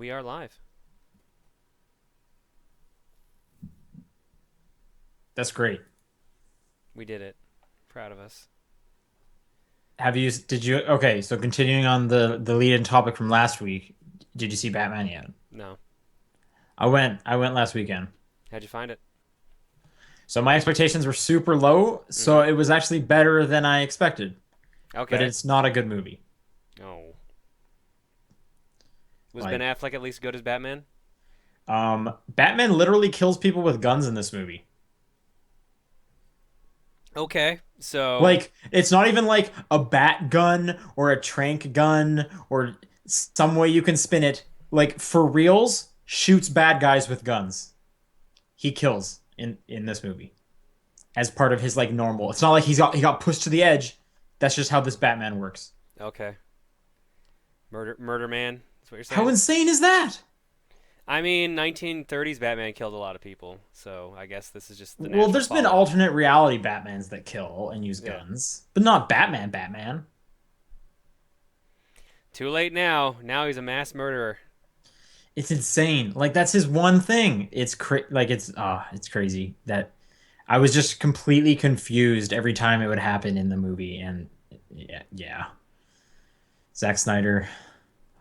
we are live. That's great. We did it. Proud of us. Okay, so continuing on the lead-in topic from last week, did you see Batman yet? No. I went last weekend. How'd you find it? So my expectations were super low, so Mm-hmm. it was actually better than I expected, but Okay. it's not a good movie. Oh. Was Ben Like, Affleck at least good as Batman? Batman literally kills people with guns in this movie. Okay. So, Like, it's not even like a bat gun or a trank gun or some way you can spin it. Like, for reals, shoots bad guys with guns. He kills in this movie as part of his like normal. It's not like he got pushed to the edge. That's just how this Batman works. okay. Murder Man? That's what you're How saying? insane is that? I mean, 1930s Batman killed a lot of people, so I guess this is just the Well, natural there's been follow-up. alternate reality Batmans that kill and use Yeah. guns, but not Batman Batman. Too late now. Now he's a mass murderer. It's insane. Like that's his one thing. It's crazy that I was just completely confused every time it would happen in the movie and yeah. Zack Snyder.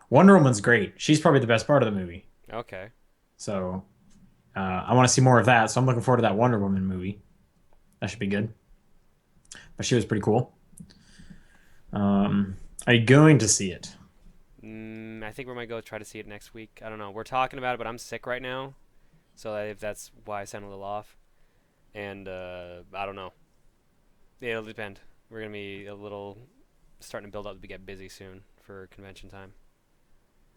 Wonder Woman's great. She's probably the best part of the movie. Okay. So I want to see more of that, so I'm looking forward to that Wonder Woman movie. That should be good. But she was pretty cool. Are you going to see it? I think we might go try to see it next week. I don't know. We're talking about it, but I'm sick right now, so if that's why I sound a little off. And I don't know. Yeah, it'll depend. We're gonna be a little starting to build up to get busy soon for convention time.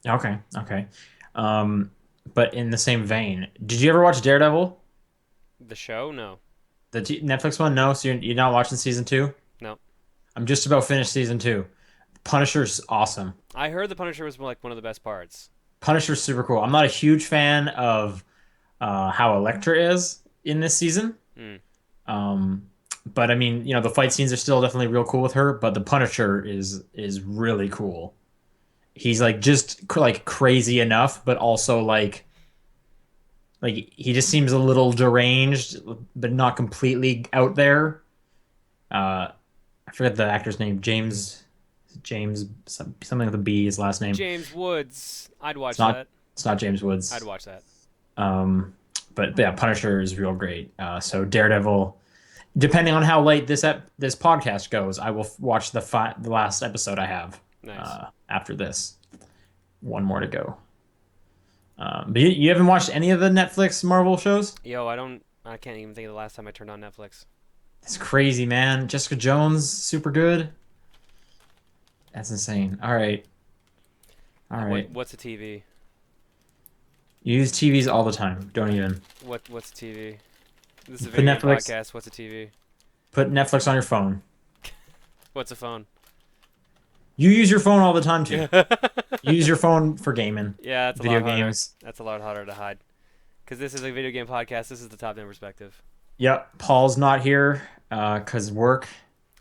Okay, okay. Um, but in the same vein, did you ever watch Daredevil, The show? No, the Netflix one? No, so you're not watching season two? no. I'm just about finished season two. Punisher's awesome. I heard the Punisher was like one of the best parts. Punisher's super cool. I'm not a huge fan of how Elektra is in this season. Mm. Um, but I mean, the fight scenes are still definitely real cool with her. But the Punisher is really cool. He's like just like crazy enough, but also like he just seems a little deranged, but not completely out there. Uh, I forget the actor's name. James something with a B. His last name. James Woods. I'd It's watch not that. it's not James I'd Woods. watch that. Um, but yeah, Punisher is real great. So Daredevil. Depending on how late this podcast goes, I will watch the last episode I have Nice. after this. One more to go. But you haven't watched any of the Netflix Marvel shows? Yo, I don't. I can't even think of the last time I turned on Netflix. It's crazy, man. Jessica Jones, super good. That's insane. All right. All right. What's a TV? You use TVs all the time. Don't even. What's a TV? This is a Put video game Netflix podcast. What's a TV? put Netflix on your phone. What's a phone? You use your phone all the time too. Yeah. You use your phone for gaming, Yeah, that's a video lot harder. games. That's a lot harder to hide. Because this is a video game podcast. This is the top down perspective. Yep. Paul's not here cuz work.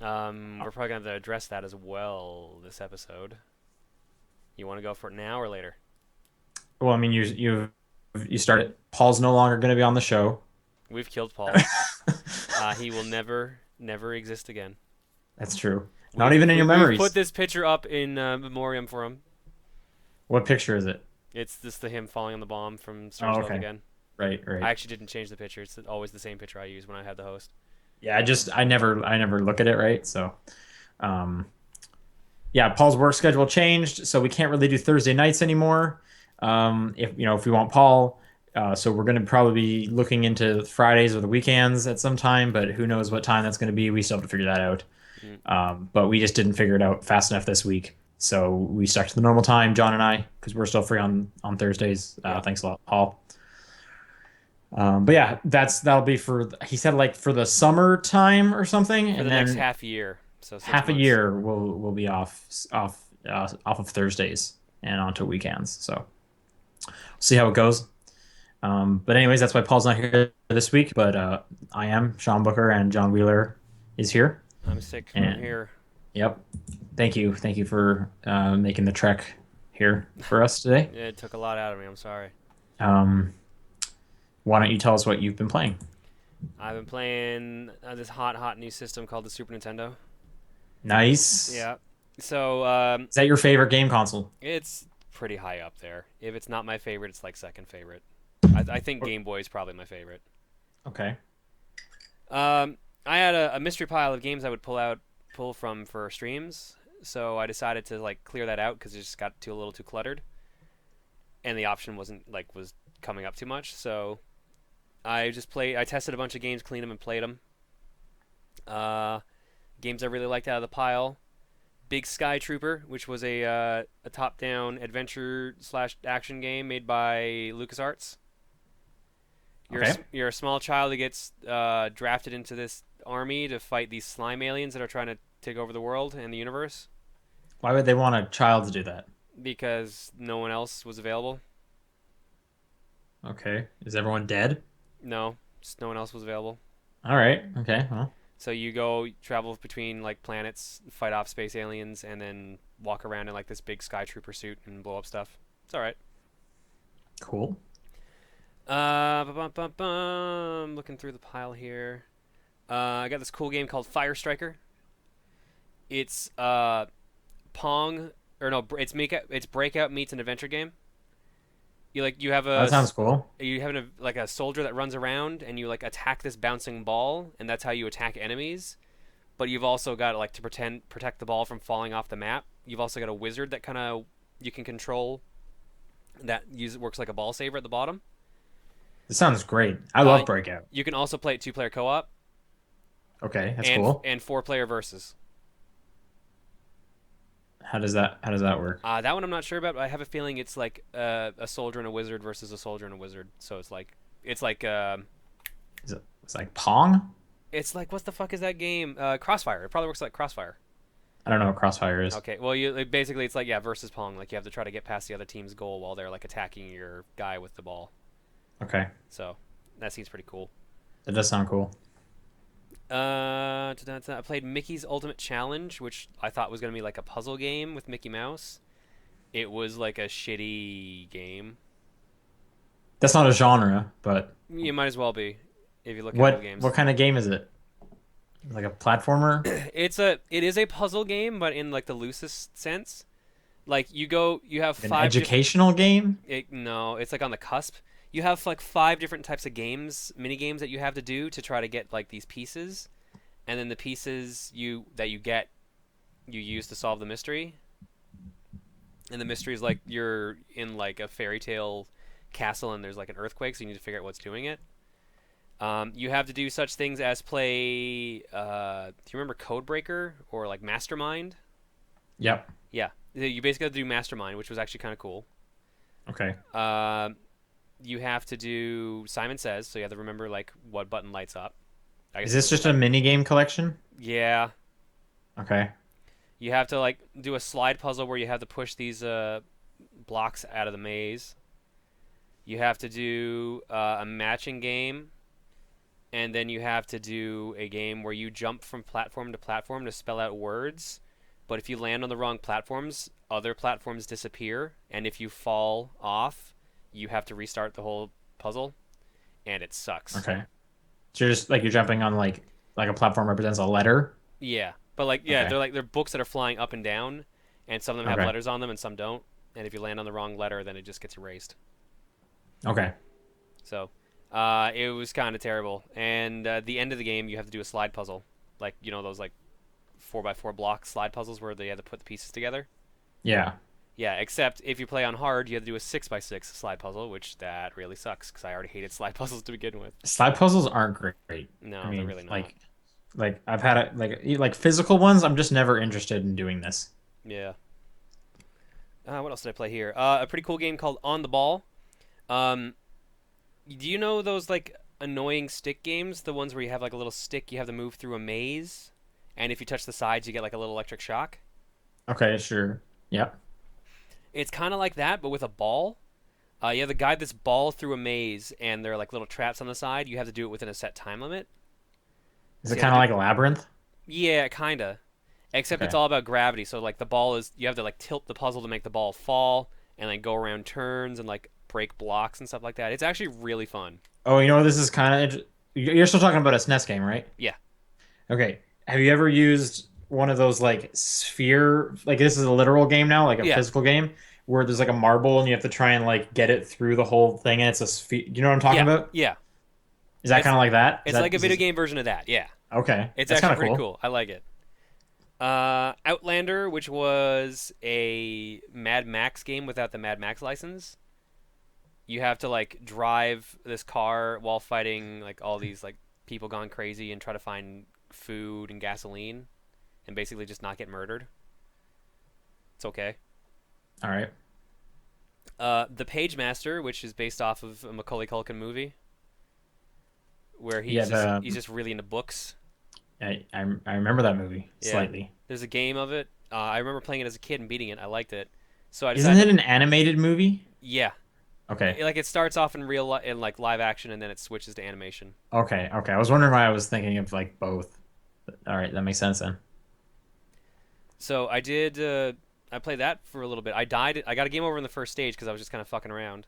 We're probably going to have to address that as well this episode. You want to go for it now or later? Well, I mean you started. Paul's no longer going to be on the show. We've killed Paul. He will never exist again. That's true. Not even in your We've put memories. this picture up in memoriam for him. What picture is it? It's just him falling on the bomb from Star Oh, Wars okay. again. Right, right. I actually didn't change the picture. It's always the same picture I use when I have the host. Yeah, I never look at it, right? So, um, yeah, Paul's work schedule changed, so we can't really do Thursday nights anymore. If we want Paul, so we're gonna probably be looking into Fridays or the weekends at some time, but who knows what time that's gonna be? We still have to figure that out. Mm. But we just didn't figure it out fast enough this week, so we stuck to the normal time, John and I, because we're still free on Thursdays. Yeah. Thanks a lot, Paul. But yeah, that'll be he said like for the summertime or something, For and the next then half year. So six half a months. year we'll be off of Thursdays and onto weekends. So see how it goes. But anyways, that's why Paul's not here this week. But I am Sean Booker and John Wheeler is here. I'm sick. I'm And here. yep, thank you for making the trek here for us today. It took a lot out of me. I'm sorry. Um, why don't you tell us what you've been playing? I've been playing this hot new system called the Super Nintendo. Nice. Yeah. So Is that your favorite game console? it's pretty high up there. If it's not my favorite, it's like second favorite. I think Game Boy is probably my favorite. Okay. Um, I had a mystery pile of games I would pull from for streams. So I decided to like clear that out because it just got a little too cluttered, and the option was coming up too much. So I tested a bunch of games, cleaned them, and played them. Uh, Games I really liked out of the pile: Big Sky Trooper, which was a top-down adventure slash action game made by LucasArts. Okay. You're a small child who gets drafted into this army to fight these slime aliens that are trying to take over the world and the universe Why would they want a child to do that? because no one else was available. Okay. Is everyone dead? No, just no one else was available. All right. Okay. Well, So you go travel between like planets, fight off space aliens, and then walk around in like this big sky trooper suit and blow up stuff. It's all right. cool. Looking through the pile here. I got this cool game called Fire Striker. It's Pong or no, it's Breakout meets an adventure game. You have That sounds cool. like a soldier that runs around and you like attack this bouncing ball and that's how you attack enemies. But you've also got like to protect the ball from falling off the map. You've also got a wizard that kind of you can control that works like a ball saver at the bottom. This sounds great. I Uh, love Breakout. you can also play it two-player co-op Okay, that's and cool. four-player versus. How does that work? That one I'm not sure about. But I have a feeling it's like a soldier and a wizard versus a soldier and a wizard. So it's like It's like Pong? what the fuck is that game? Crossfire. It probably works like Crossfire. I don't know what Crossfire is. Okay, well basically it's like yeah versus Pong. Like you have to try to get past the other team's goal while they're like attacking your guy with the ball. Okay. So that seems pretty cool. That does sound cool. I played Mickey's Ultimate Challenge, which I thought was gonna be like a puzzle game with Mickey Mouse. It was like a shitty game. That's not a genre, but You might as well be if you look at old what games. kind of game is it? Like a platformer? It is a puzzle game, but in like the loosest sense. Like you have An five different. educational game? No, it's like on the cusp. You have like five different types of games, mini games that you have to do to try to get like these pieces, and then the pieces you get, you use to solve the mystery. And the mystery is like you're in like a fairy tale castle and there's like an earthquake, so you need to figure out what's doing it. You have to do such things as play. Do you remember Codebreaker or like Mastermind? Yep. Yeah, you basically have to do Mastermind, which was actually kind of cool. Okay. You have to do Simon Says, so you have to remember like what button lights up. I Is guess this just a mini game collection? yeah. Okay. You have to like do a slide puzzle where you have to push these blocks out of the maze. You have to do a matching game, and then you have to do a game where you jump from platform to platform to spell out words. But if you land on the wrong platforms, other platforms disappear, and if you fall off, you have to restart the whole puzzle, and it sucks. Okay. So you're just like you're jumping on like a platform represents a letter. Yeah, but like yeah, Okay. they're books that are flying up and down, and some of them have Okay. letters on them and some don't. And if you land on the wrong letter, then it just gets erased. Okay. So, it was kind of terrible. And the end of the game, you have to do a slide puzzle, like those like 4x4 block slide puzzles where they have to put the pieces together. Yeah. Yeah, except if you play on hard, you have to do a 6x6 slide puzzle, which that really sucks because I already hated slide puzzles to begin with. Slide puzzles aren't great. I No, they're mean, really not. like I've had it like physical ones, I'm just never interested in doing this. Yeah. What else did I play here? A pretty cool game called On the Ball. Um, do you know those like annoying stick games? The ones where you have like a little stick, you have to move through a maze, and if you touch the sides, you get like a little electric shock. Okay, sure. Yep. It's kind of like that, but with a ball. You have to guide this ball through a maze, and there are like little traps on the side. You have to do it within a set time limit. Is So it you kind have of to like a labyrinth? yeah, kinda. except it's Okay. all about gravity. So like the ball is you have to like tilt the puzzle to make the ball fall and like go around turns and like break blocks and stuff like that. It's actually really fun. Oh, you know what? This is kind of. You're still talking about a SNES game, right? Yeah. Okay. Have you ever used one of those like sphere? Like this is a literal game now, like a Yeah. physical game, where there's like a marble and you have to try and like get it through the whole thing, and it's a sphere. Do you know what I'm talking Yeah. about? Yeah. Is that kind It's of like that? it's like a Is video this game version of that. Yeah. okay? It's That's actually kind of pretty cool. cool. I like it. Outlander, which was a Mad Max game without the Mad Max license. You have to like drive this car while fighting like all these like people gone crazy and try to find food and gasoline and basically just not get murdered. It's okay. All right. The Page Master, which is based off of a Macaulay Culkin movie, where Yeah, he's just really into books. I remember that movie Yeah, slightly. there's a game of it. I remember playing it as a kid and beating it. I liked it, so I Isn't decided it to. an animated movie? Yeah, Okay. like it starts off in in like live action and then it switches to animation. Okay. Okay. I was wondering why I was thinking of like both. All right, that makes sense then. So I did. I played that for a little bit. I died. I got a game over in the first stage because I was just kind of fucking around.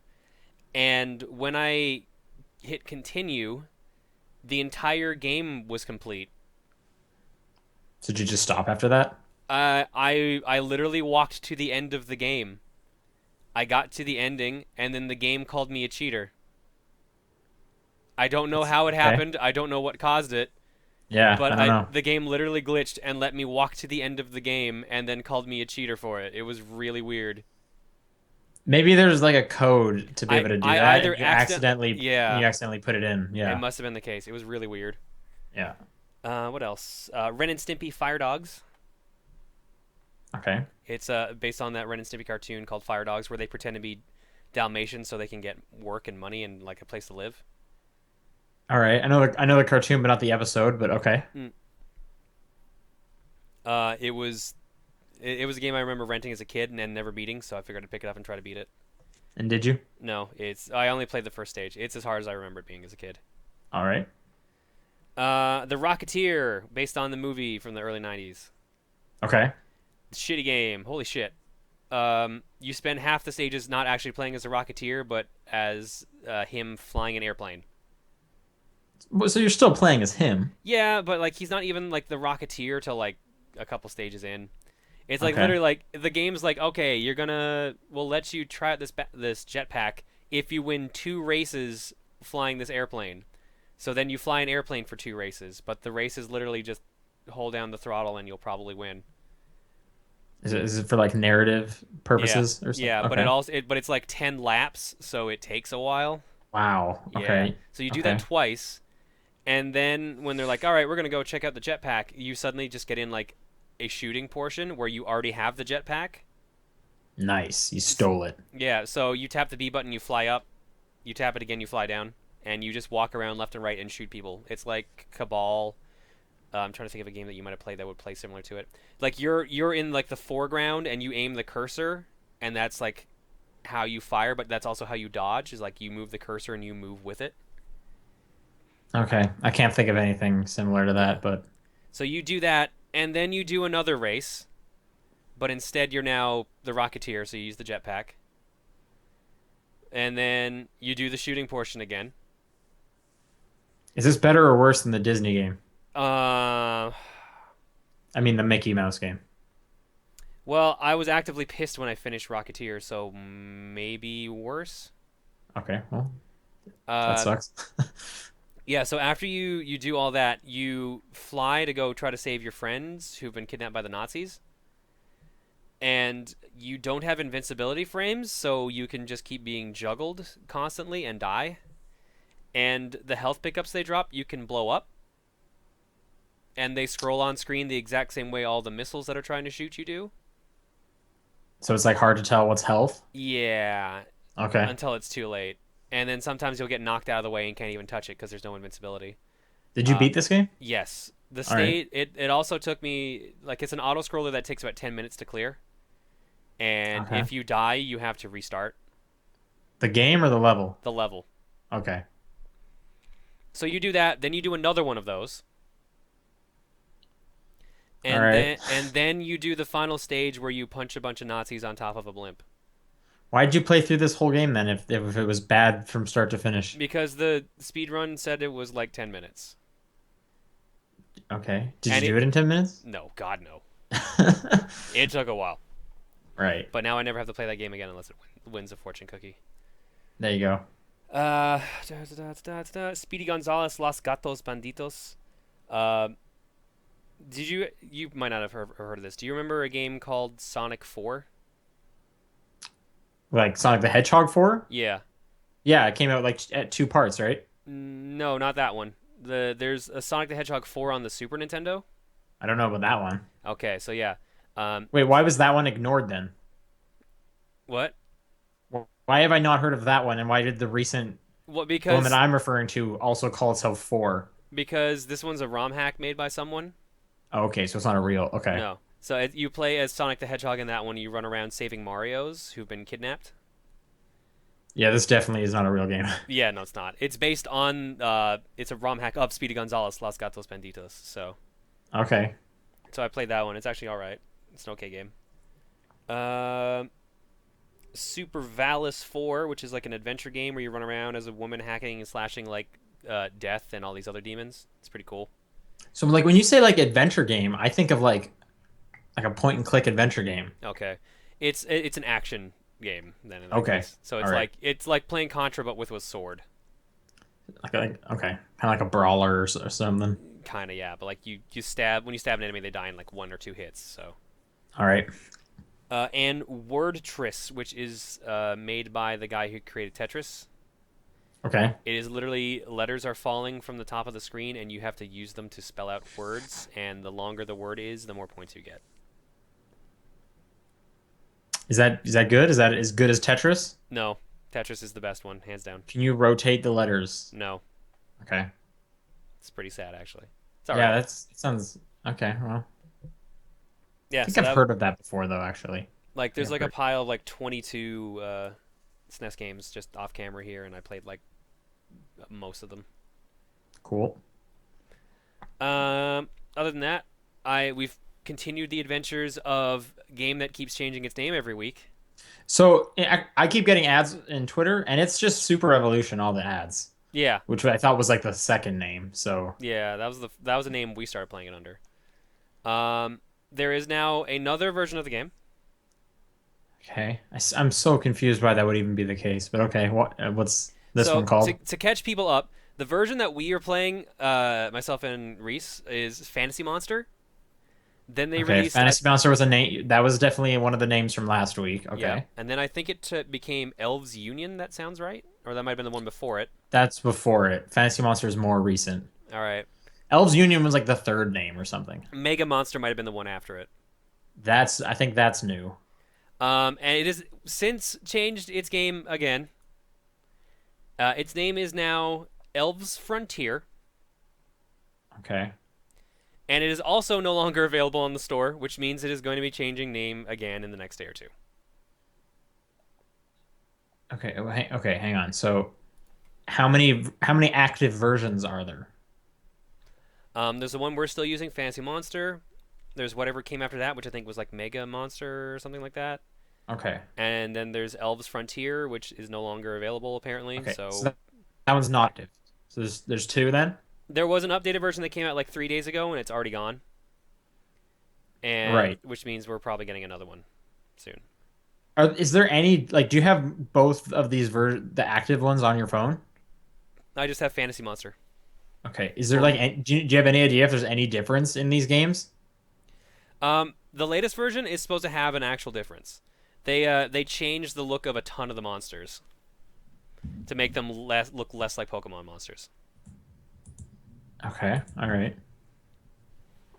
And when I hit continue, the entire game was complete. So did you just stop after that? I literally walked to the end of the game. I got to the ending, and then the game called me a cheater. I don't know That's how it okay. happened. I don't know what caused it, Yeah, but I don't know. the game literally glitched and let me walk to the end of the game, and then called me a cheater for it. It was really weird. Maybe there's like a code to be able to do I that, either and yeah, you accidentally put it in. it Yeah, must have been the case. It was really weird. yeah. What else? Ren and Stimpy Fire Dogs. Okay. It's based on that Ren and Stimpy cartoon called Fire Dogs, where they pretend to be Dalmatians so they can get work and money and like a place to live. All right. I know the cartoon, but not the episode. But okay. Mm. It was it was a game I remember renting as a kid and then never beating, so I figured I'd pick it up and try to beat it. And did you? No, it's I only played the first stage. It's as hard as I remember it being as a kid. All right. The Rocketeer, based on the movie from the early '90s. Okay. Shitty game. Holy shit. You spend half the stages not actually playing as a Rocketeer, but as him flying an airplane. Well, so you're still playing as him. Yeah, but like he's not even like the Rocketeer till like a couple stages in. It's like Okay. literally like the game's like, okay, we'll let you try out this jetpack if you win 2 races flying this airplane. So then you fly an airplane for 2 races, but the race is literally just hold down the throttle and you'll probably win. Is it for like narrative Yeah, purposes or something? yeah, but Okay. it's like 10 laps, so it takes a while. Wow. Yeah, Okay. so you do that Okay. twice, and then when they're like, all right, we're gonna go check out the jetpack, you suddenly just get in like a shooting portion where you already have the jetpack. Nice. You stole it. Yeah, so you tap the B button, you fly up. You tap it again, you fly down, and you just walk around left and right and shoot people. It's like Cabal. I'm trying to think of a game that you might have played that would play similar to it. Like you're in like the foreground and you aim the cursor, and that's like how you fire, but that's also how you dodge. Is like you move the cursor and you move with it. Okay. I can't think of anything similar to Yeah. that, but So you do that, and then you do another race, but instead you're now the Rocketeer, so you use the jetpack. And then you do the shooting portion again. is this better or worse than the Disney game? Uh, I mean, the Mickey Mouse game. well, I was actively pissed when I finished Rocketeer, so maybe worse. Okay. Well, that Uh, sucks. yeah. So after you do all that, you fly to go try to save your friends who've been kidnapped by the Nazis, and you don't have invincibility frames, so you can just keep being juggled constantly and die. And the health pickups they drop, you can blow up, and they scroll on screen the exact same way all the missiles that are trying to shoot you do. So it's like hard to tell what's health. Yeah, Okay. until it's too late. And then sometimes you'll get knocked out of the way and can't even touch it because there's no invincibility. Did you Uh, beat this game? yes, the All right. state it also took me like it's an auto scroller that takes about 10 minutes to clear, and Okay. if you die, you have to restart The game or the level? the level. Okay. So you do that, then you do another one of those, All and right. then you do the final stage where you punch a bunch of Nazis on top of a blimp. Why did you play through this whole game then if it was bad from start to finish? Because the speedrun said it was like 10 minutes. Okay. Did you And do it it in 10 minutes? no, god no. It took a while. Right. But now I never have to play that game again unless it wins a fortune cookie. There you go. Speedy Gonzalez, Los Gatos Banditos. Uh, did you might not have heard of this. Do you remember a game called Sonic 4? Like Sonic the Hedgehog 4? Yeah. Yeah, it came out like at two parts, right? No, not that one. There's a Sonic the Hedgehog 4 on the Super Nintendo. I don't know about that one. Okay, so yeah. Wait, why was that one ignored then? What? Why have I not heard of that one? And why did Well, the one that because I'm referring to also call itself 4? because this one's a ROM hack made by someone. Oh, okay, so it's not a real. Okay. No. So you play as Sonic the Hedgehog in that one. You run around saving Mario's who've been kidnapped. Yeah, this definitely is not a real game. Yeah, no, it's not. It's based on it's a ROM hack of Speedy Gonzalez, Los Gatos Banditos. Okay. So I played that one. It's actually all right. It's an okay game. Uh, Super Valis 4, which is like an adventure game where you run around as a woman hacking and slashing like death and all these other demons. It's pretty cool. So like when you say like adventure game, I think of like a point and click adventure game. Okay, it's an action game then in that Okay. case. So All right. it's like playing Contra but with a sword. Like okay, kind of like a brawler or something. Kind of, yeah, but like you stab when you stab an enemy, they die in like one or two hits. So All right. and Wordtris, which is made by the guy who created Tetris. Okay. It is literally letters are falling from the top of the screen, and you have to use them to spell out words. And the longer the word is, the more points you get. Is that good? Is that as good as Tetris? No, Tetris is the best one, hands down. Can you rotate the letters? No, Okay. it's pretty sad actually. It's all Yeah, right. that sounds okay. Well, I Yeah, think so I've that heard of that before though, actually. I like think there's I've like a heard. pile of like 22 SNES games just off camera here, and I played like most of them. Cool. Other than that, we've continued the adventures of a game that keeps changing its name every week. So I keep getting ads in Twitter, and it's just Super Evolution, all the ads, Yeah, which I thought was like the second name. So yeah, that was the name we started playing it under. There is now another version of the game. okay, am so confused why that would even be the case. But okay, what's this one So called? to catch people up, the version that we are playing, myself and Reese, is Fantasy Monster. Then they Okay, released, Fantasy Monster was a name that was definitely one of the names from last week. yeah, Okay, and then I think became Elves Union. That sounds right, or that might have been the one before it. that's before it. Fantasy Monster is more recent. All right, Elves Union was like the third name or something. Mega Monster might have been the one after it. I think that's new. And it has since changed its game again. Its name is now Elves Frontier, Okay. and it is also no longer available on the store, which means it is going to be changing name again in the next day or two. Okay. Okay. Hang on. So, how many active versions are there? There's the one we're still using, Fantasy Monster. There's whatever came after that, which I think was like Mega Monster or something like that. Okay. And then there's Elves Frontier, which is no longer available apparently. Okay. So So that one's not active. So there's two then. there was an updated version that came out like 3 days ago, and it's already gone. And Right. which means we're probably getting another one soon. Is there any like? Do you have both of these the active ones on your phone? I just have Fantasy Monster. Okay. Is there Only. like? Do you have any idea if there's any difference in these games? The latest version is supposed to have an actual difference. They changed the look of a ton of the monsters to make them look less like Pokemon monsters. Okay. All right.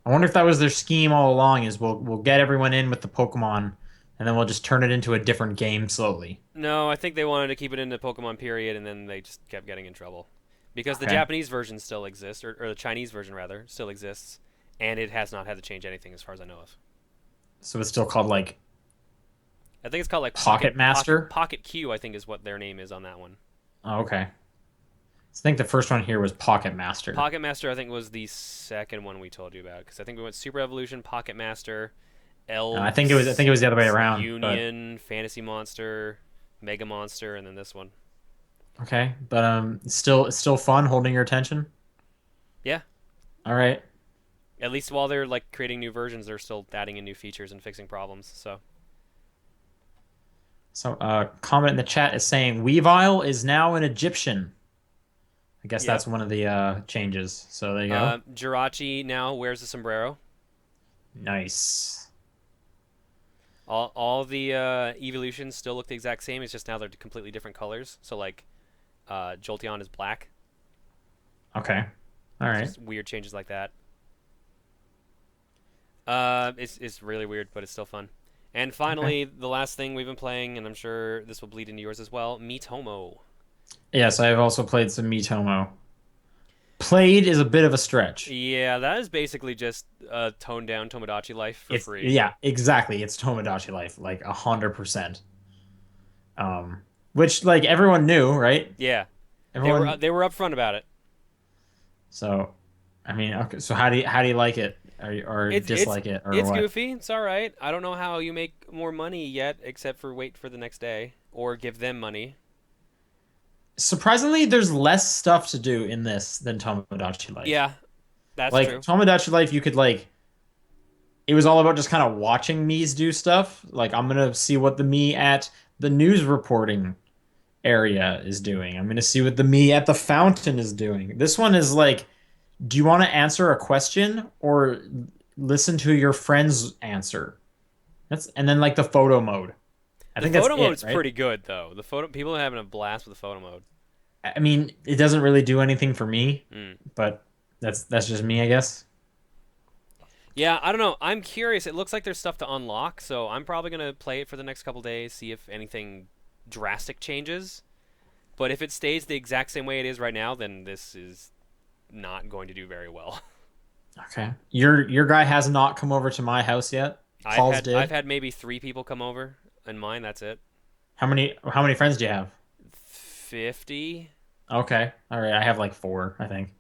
I wonder if that was their scheme all along. Is we'll get everyone in with the Pokemon, and then we'll just turn it into a different game slowly. No, I think they wanted to keep it in the Pokemon period, and then they just kept getting in trouble because the Okay. Japanese version still exists, or the Chinese version rather still exists, and it has not had to change anything as far as I know of. So it's still called like I think it's called like Pocket Master. Pocket Q. I think is what their name is on that one. Oh, okay. I think the first one here was Pocket Master. Pocket Master, I think, was the second one we told you about because I think we went Super Evolution, Pocket Master, I think Elves, it was the other way around, but Union, Fantasy Monster, Mega Monster, and then this one. okay. But it's still fun holding your attention. Yeah, All right. at least while they're like creating new versions, they're still adding in new features and fixing problems. So So comment in the chat is saying Weavile is now an Egyptian. I guess yep. that's one of the changes. So there you go. Jirachi now wears a sombrero. Nice. All the evolutions still look the exact same. It's just now they're completely different colors. So like, Jolteon is black. Okay. All It's right. just weird changes like that. It's really weird, but it's still fun. And Okay. finally, the last thing we've been playing, and I'm sure this will bleed into yours as well, Miitomo. Yes, I have also played some Miitomo. Played is a bit of a stretch. Yeah, that is basically just a toned down Tomodachi Life for It's free. yeah, exactly. It's Tomodachi Life, like 100%. Um, which like everyone knew, right? Yeah, Everyone. they were upfront about it. So, I mean, okay. So how do you like it, or It's it's dislike it, or it's what? goofy. It's all right. I don't know how you make more money yet, except for wait for the next day or give them money. Surprisingly, there's less stuff to do in this than Tomodachi Life. Yeah, that's Like true. Tomodachi Life, you could like it was all about just kind of watching Mii's do stuff. Like I'm gonna see what the Mii at the news reporting area is doing. I'm gonna see what the Mii at the fountain is doing. This one is like, do you want to answer a question or listen to your friend's answer? That's and then like the photo mode. I The think that's photo it, mode's right? pretty good though. The photo people are having a blast with the photo mode. I mean, it doesn't really do anything for me, Mm. but that's just me, I guess. Yeah, I don't know. I'm curious. It looks like there's stuff to unlock, so I'm probably gonna play it for the next couple days, see if anything drastic changes. But if it stays the exact same way it is right now, then this is not going to do very well. Okay. Your guy has not come over to my house yet. Paul's I've did. had maybe 3 people come over, and mine that's it. How many friends do you have? 50. Okay. All right. I have like four, I think.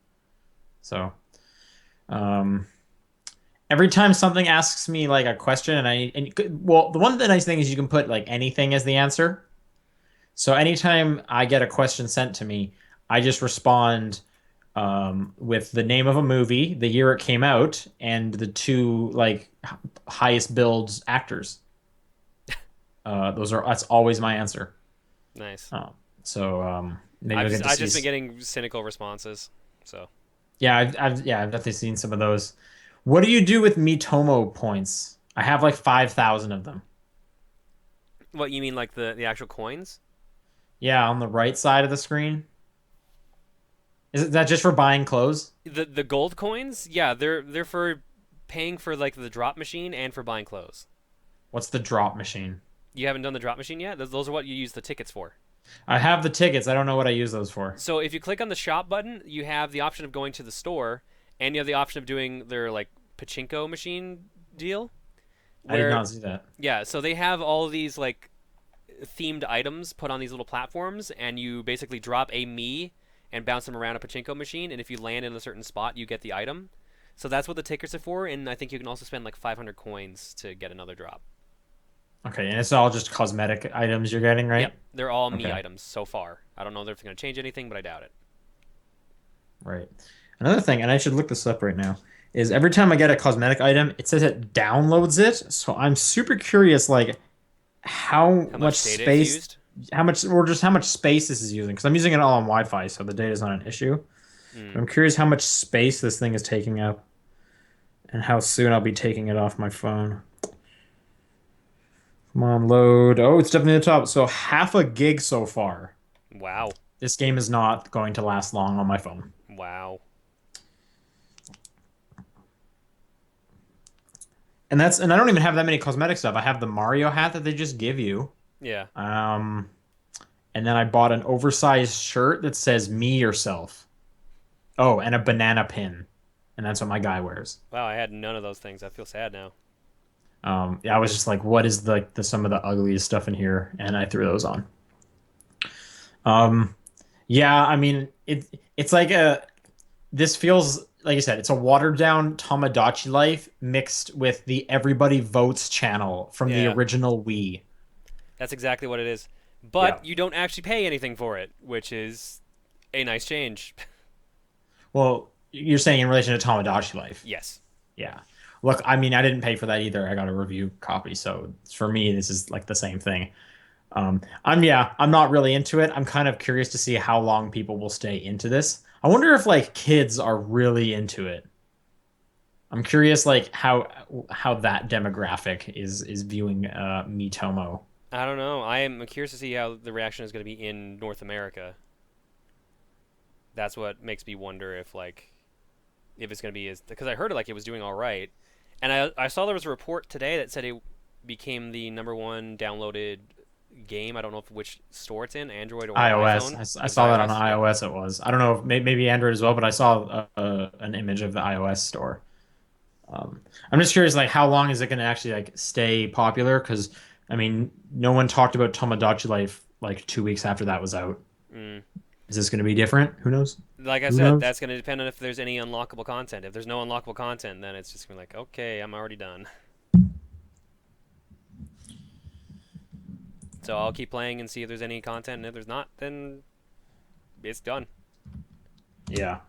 So, um, every time something asks me like a question well, the one the nice thing is you can put like anything as the answer. So anytime I get a question sent to me, I just respond with the name of a movie, the year it came out, and the two like highest builds actors. That's always my answer. Nice. Oh, so maybe we'll get to I've see. just been getting cynical responses. So Yeah, I've definitely seen some of those. What do you do with Miitomo points? I have like 5,000 of them. what you mean, like the actual coins? Yeah, on the right side of the screen. That just for buying clothes? The gold coins? Yeah, they're for paying for like the drop machine and for buying clothes. What's the drop machine? You haven't done the drop machine yet? Those are what you use the tickets for. I have the tickets. I don't know what I use those for. So if you click on the shop button, you have the option of going to the store, and you have the option of doing their like pachinko machine deal. I did Where not see that. yeah, so they have all these like themed items put on these little platforms, and you basically drop a Mii and bounce them around a pachinko machine, and if you land in a certain spot, you get the item. So that's what the tickets are for, and I think you can also spend like 500 coins to get another drop. Okay, and it's all just cosmetic items you're getting, Yep, right? they're all Mii Okay, items so far. I don't know if they're going to change anything, but I doubt it. right. Another thing, and I should look this up right now, is every time I get a cosmetic item, it says it downloads it. So I'm super curious, like how How much much data it's space, used? how much, or just how much space this is using. Because I'm using it all on Wi-Fi, so the data is not an issue. Hmm. But I'm curious how much space this thing is taking up, and how soon I'll be taking it off my phone. Come on, load. Oh, it's definitely the top. So half a gig so far. Wow. This game is not going to last long on my phone. Wow. And I don't even have that many cosmetic stuff. I have the Mario hat that they just give you. Yeah. Um, and then I bought an oversized shirt that says "Me Yourself." Oh, and a banana pin, and that's what my guy wears. Wow, I had none of those things. I feel sad now. Yeah, I was just like, what is the some of the ugliest stuff in here? And I threw those on. Um, Yeah, I mean it's like a this feels like I said, it's a watered down Tamagotchi life mixed with the Everybody Votes channel from the Yeah, original Wii. that's exactly what it is. But Yeah. you don't actually pay anything for it, which is a nice change. Well, you're saying in relation to Tamagotchi life. Yes. Yeah. Look, I mean, I didn't pay for that either. I got a review copy, so for me, this is like the same thing. I'm not really into it. I'm kind of curious to see how long people will stay into this. I wonder if like kids are really into it. I'm curious like how that demographic is viewing Miitomo. I don't know. I am curious to see how the reaction is going to be in North America. That's what makes me wonder if like if it's going to be as because I heard it like it was doing all right, and I saw there was a report today that said it became the number one downloaded game. I don't know if which store it's in, Android or iOS. iPhone. I It was saw that on iOS. Yep. iOS. It was. I don't know if maybe Android as well, but I saw an image of the iOS store. I'm just curious, like, how long is it going to actually like stay popular? Because I mean, no one talked about Tomodachi Life like 2 weeks after that was out. Mm. Is this going to be different? Who knows? Like I Who said, knows? that's going to depend on if there's any unlockable content. If there's no unlockable content, then it's just going to be like, okay, I'm already done. So I'll keep playing and see if there's any content, and if there's not, then it's done. Yeah.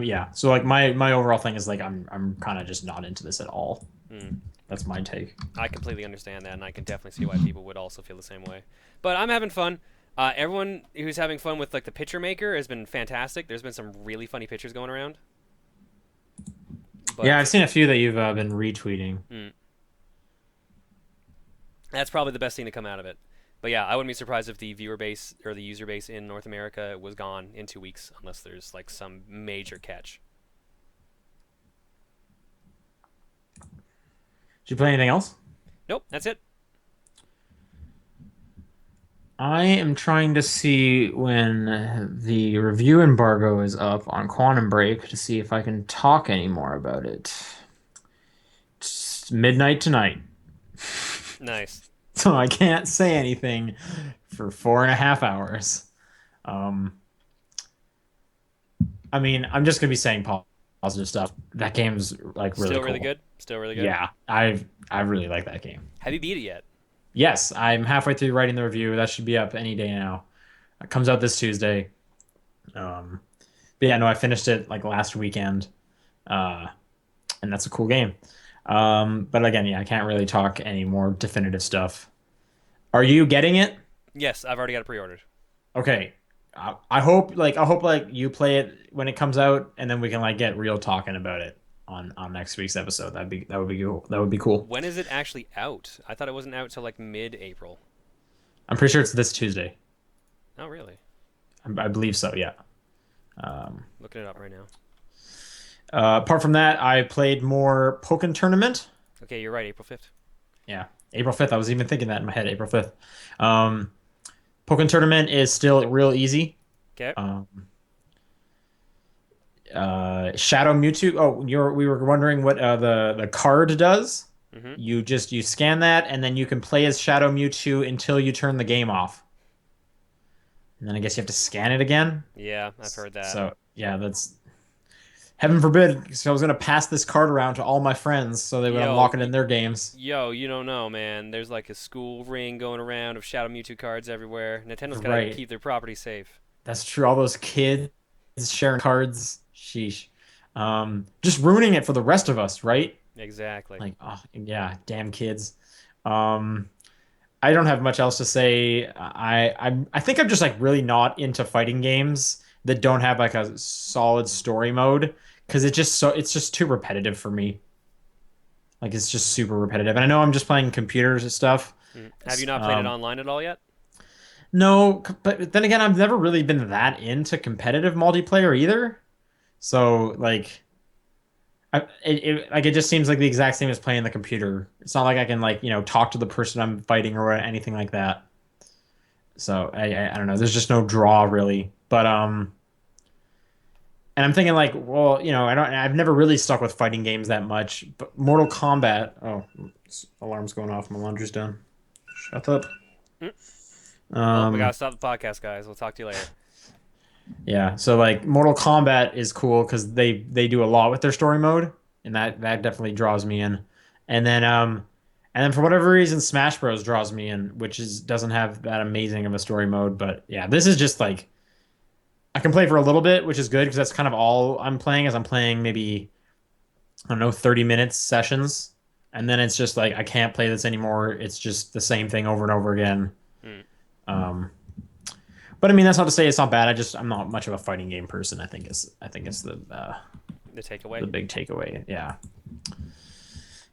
Yeah. So like my overall thing is like I'm kind of just not into this at all. Mm. That's my take. I completely understand that, and I can definitely see why people would also feel the same way. But I'm having fun. Everyone who's having fun with like the picture maker has been fantastic. There's been some really funny pictures going around. Yeah, But I've seen a few that you've been retweeting. that's probably the best thing to come out of it. But yeah, I wouldn't be surprised if the viewer base or the user base in North America was gone in 2 weeks, unless there's like some major catch. Did you play anything else? Nope, that's it. I am trying to see when the review embargo is up on Quantum Break to see if I can talk any more about it. It's midnight tonight, Nice. so I can't say anything for 4.5 hours. Um, I mean, I'm just gonna be saying positive stuff. That game's like really Still really cool. good. Still really good. Yeah, I really like that game. Have you beat it yet? Yes, I'm halfway through writing the review. That should be up any day now. It comes out this Tuesday. Um, but yeah, no, I finished it like last weekend, uh, and that's a cool game. But again, yeah, I can't really talk any more definitive stuff. Are you getting it? Yes, I've already got it pre-ordered. Okay. I hope you play it when it comes out, and then we can like get real talking about it on next week's episode. That would be cool. That would be cool. When is it actually out? I thought it wasn't out till like mid-April. I'm pretty sure it's this Tuesday. Oh, really? I believe so. Yeah. Um, Looking it up right now. apart from that, I played more Pokken Tournament. Okay, you're right. April 5th. Yeah, April 5th. I was even thinking that in my head. April 5th. Um, Pokken Tournament is still real easy. Okay. Um, Shadow Mewtwo. Oh, we were wondering what the card does. Mm-hmm. You scan that, and then you can play as Shadow Mewtwo until you turn the game off. And then I guess you have to scan it again. Yeah, I've heard that. So yeah, that's heaven forbid. So I was gonna pass this card around to all my friends so they would Yo, unlock it in their games. yo, you don't know, man. There's like a school ring going around of Shadow Mewtwo cards everywhere. Nintendo's gotta Right. keep their property safe. That's true. All those kids sharing cards. Sheesh. Just ruining it for the rest of us, right? Exactly. Like, oh yeah, damn kids. Um, I don't have much else to say. I think I'm just like really not into fighting games that don't have like a solid story mode because it's just too repetitive for me. Like it's just super repetitive. And I know I'm just playing computers and stuff. Have you not played it online at all yet? No, but then again, I've never really been that into competitive multiplayer either. So like it just seems like the exact same as playing the computer. It's not like I can like, talk to the person I'm fighting or anything like that. So I don't know. There's just no draw really. But and I'm thinking like, well, I've never really stuck with fighting games that much. But Mortal Kombat. Oh, alarm's going off. My laundry's done. Shut up. Mm. Well, we Um, gotta stop the podcast, guys. We'll talk to you later. Yeah, so like Mortal Kombat is cool because they do a lot with their story mode, and that definitely draws me in. And then for whatever reason, Smash Bros draws me in, which is doesn't have that amazing of a story mode. But yeah, this is just like I can play for a little bit, which is good because that's kind of all I'm playing. Is I'm playing maybe I don't know 30 minutes sessions, and then it's just like I can't play this anymore. It's just the same thing over and over again. Mm, Um, but I mean, that's not to say it's not bad. I'm not much of a fighting game person. I think it's the takeaway. the big takeaway. Yeah.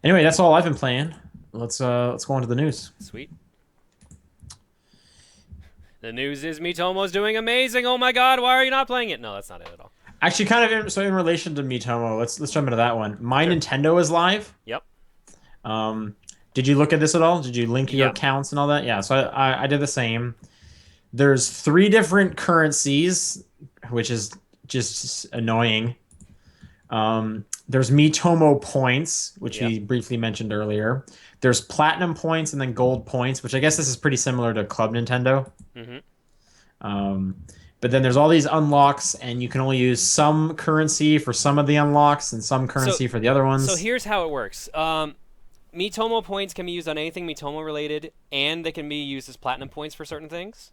Anyway, that's all I've been playing. Let's go on to the news. Sweet. The news is Miitomo's doing amazing. Oh my god, why are you not playing it? No, that's not it at all. Actually, kind of so in relation to Miitomo, let's jump into that one. My Sure. Nintendo is live. Yep. Um, did you look at this at all? Did you link your Yeah. accounts and all that? Yeah. So I did the same. There's three different currencies, which is just annoying. There's Miitomo points, which Yep. we briefly mentioned earlier. There's platinum points and then gold points, which I guess this is pretty similar to Club Nintendo. Mhm. Um, but then there's all these unlocks, and you can only use some currency for some of the unlocks and some So currency for the other so ones. here's how it works. Miitomo points can be used on anything Miitomo related, and they can be used as platinum points for certain things.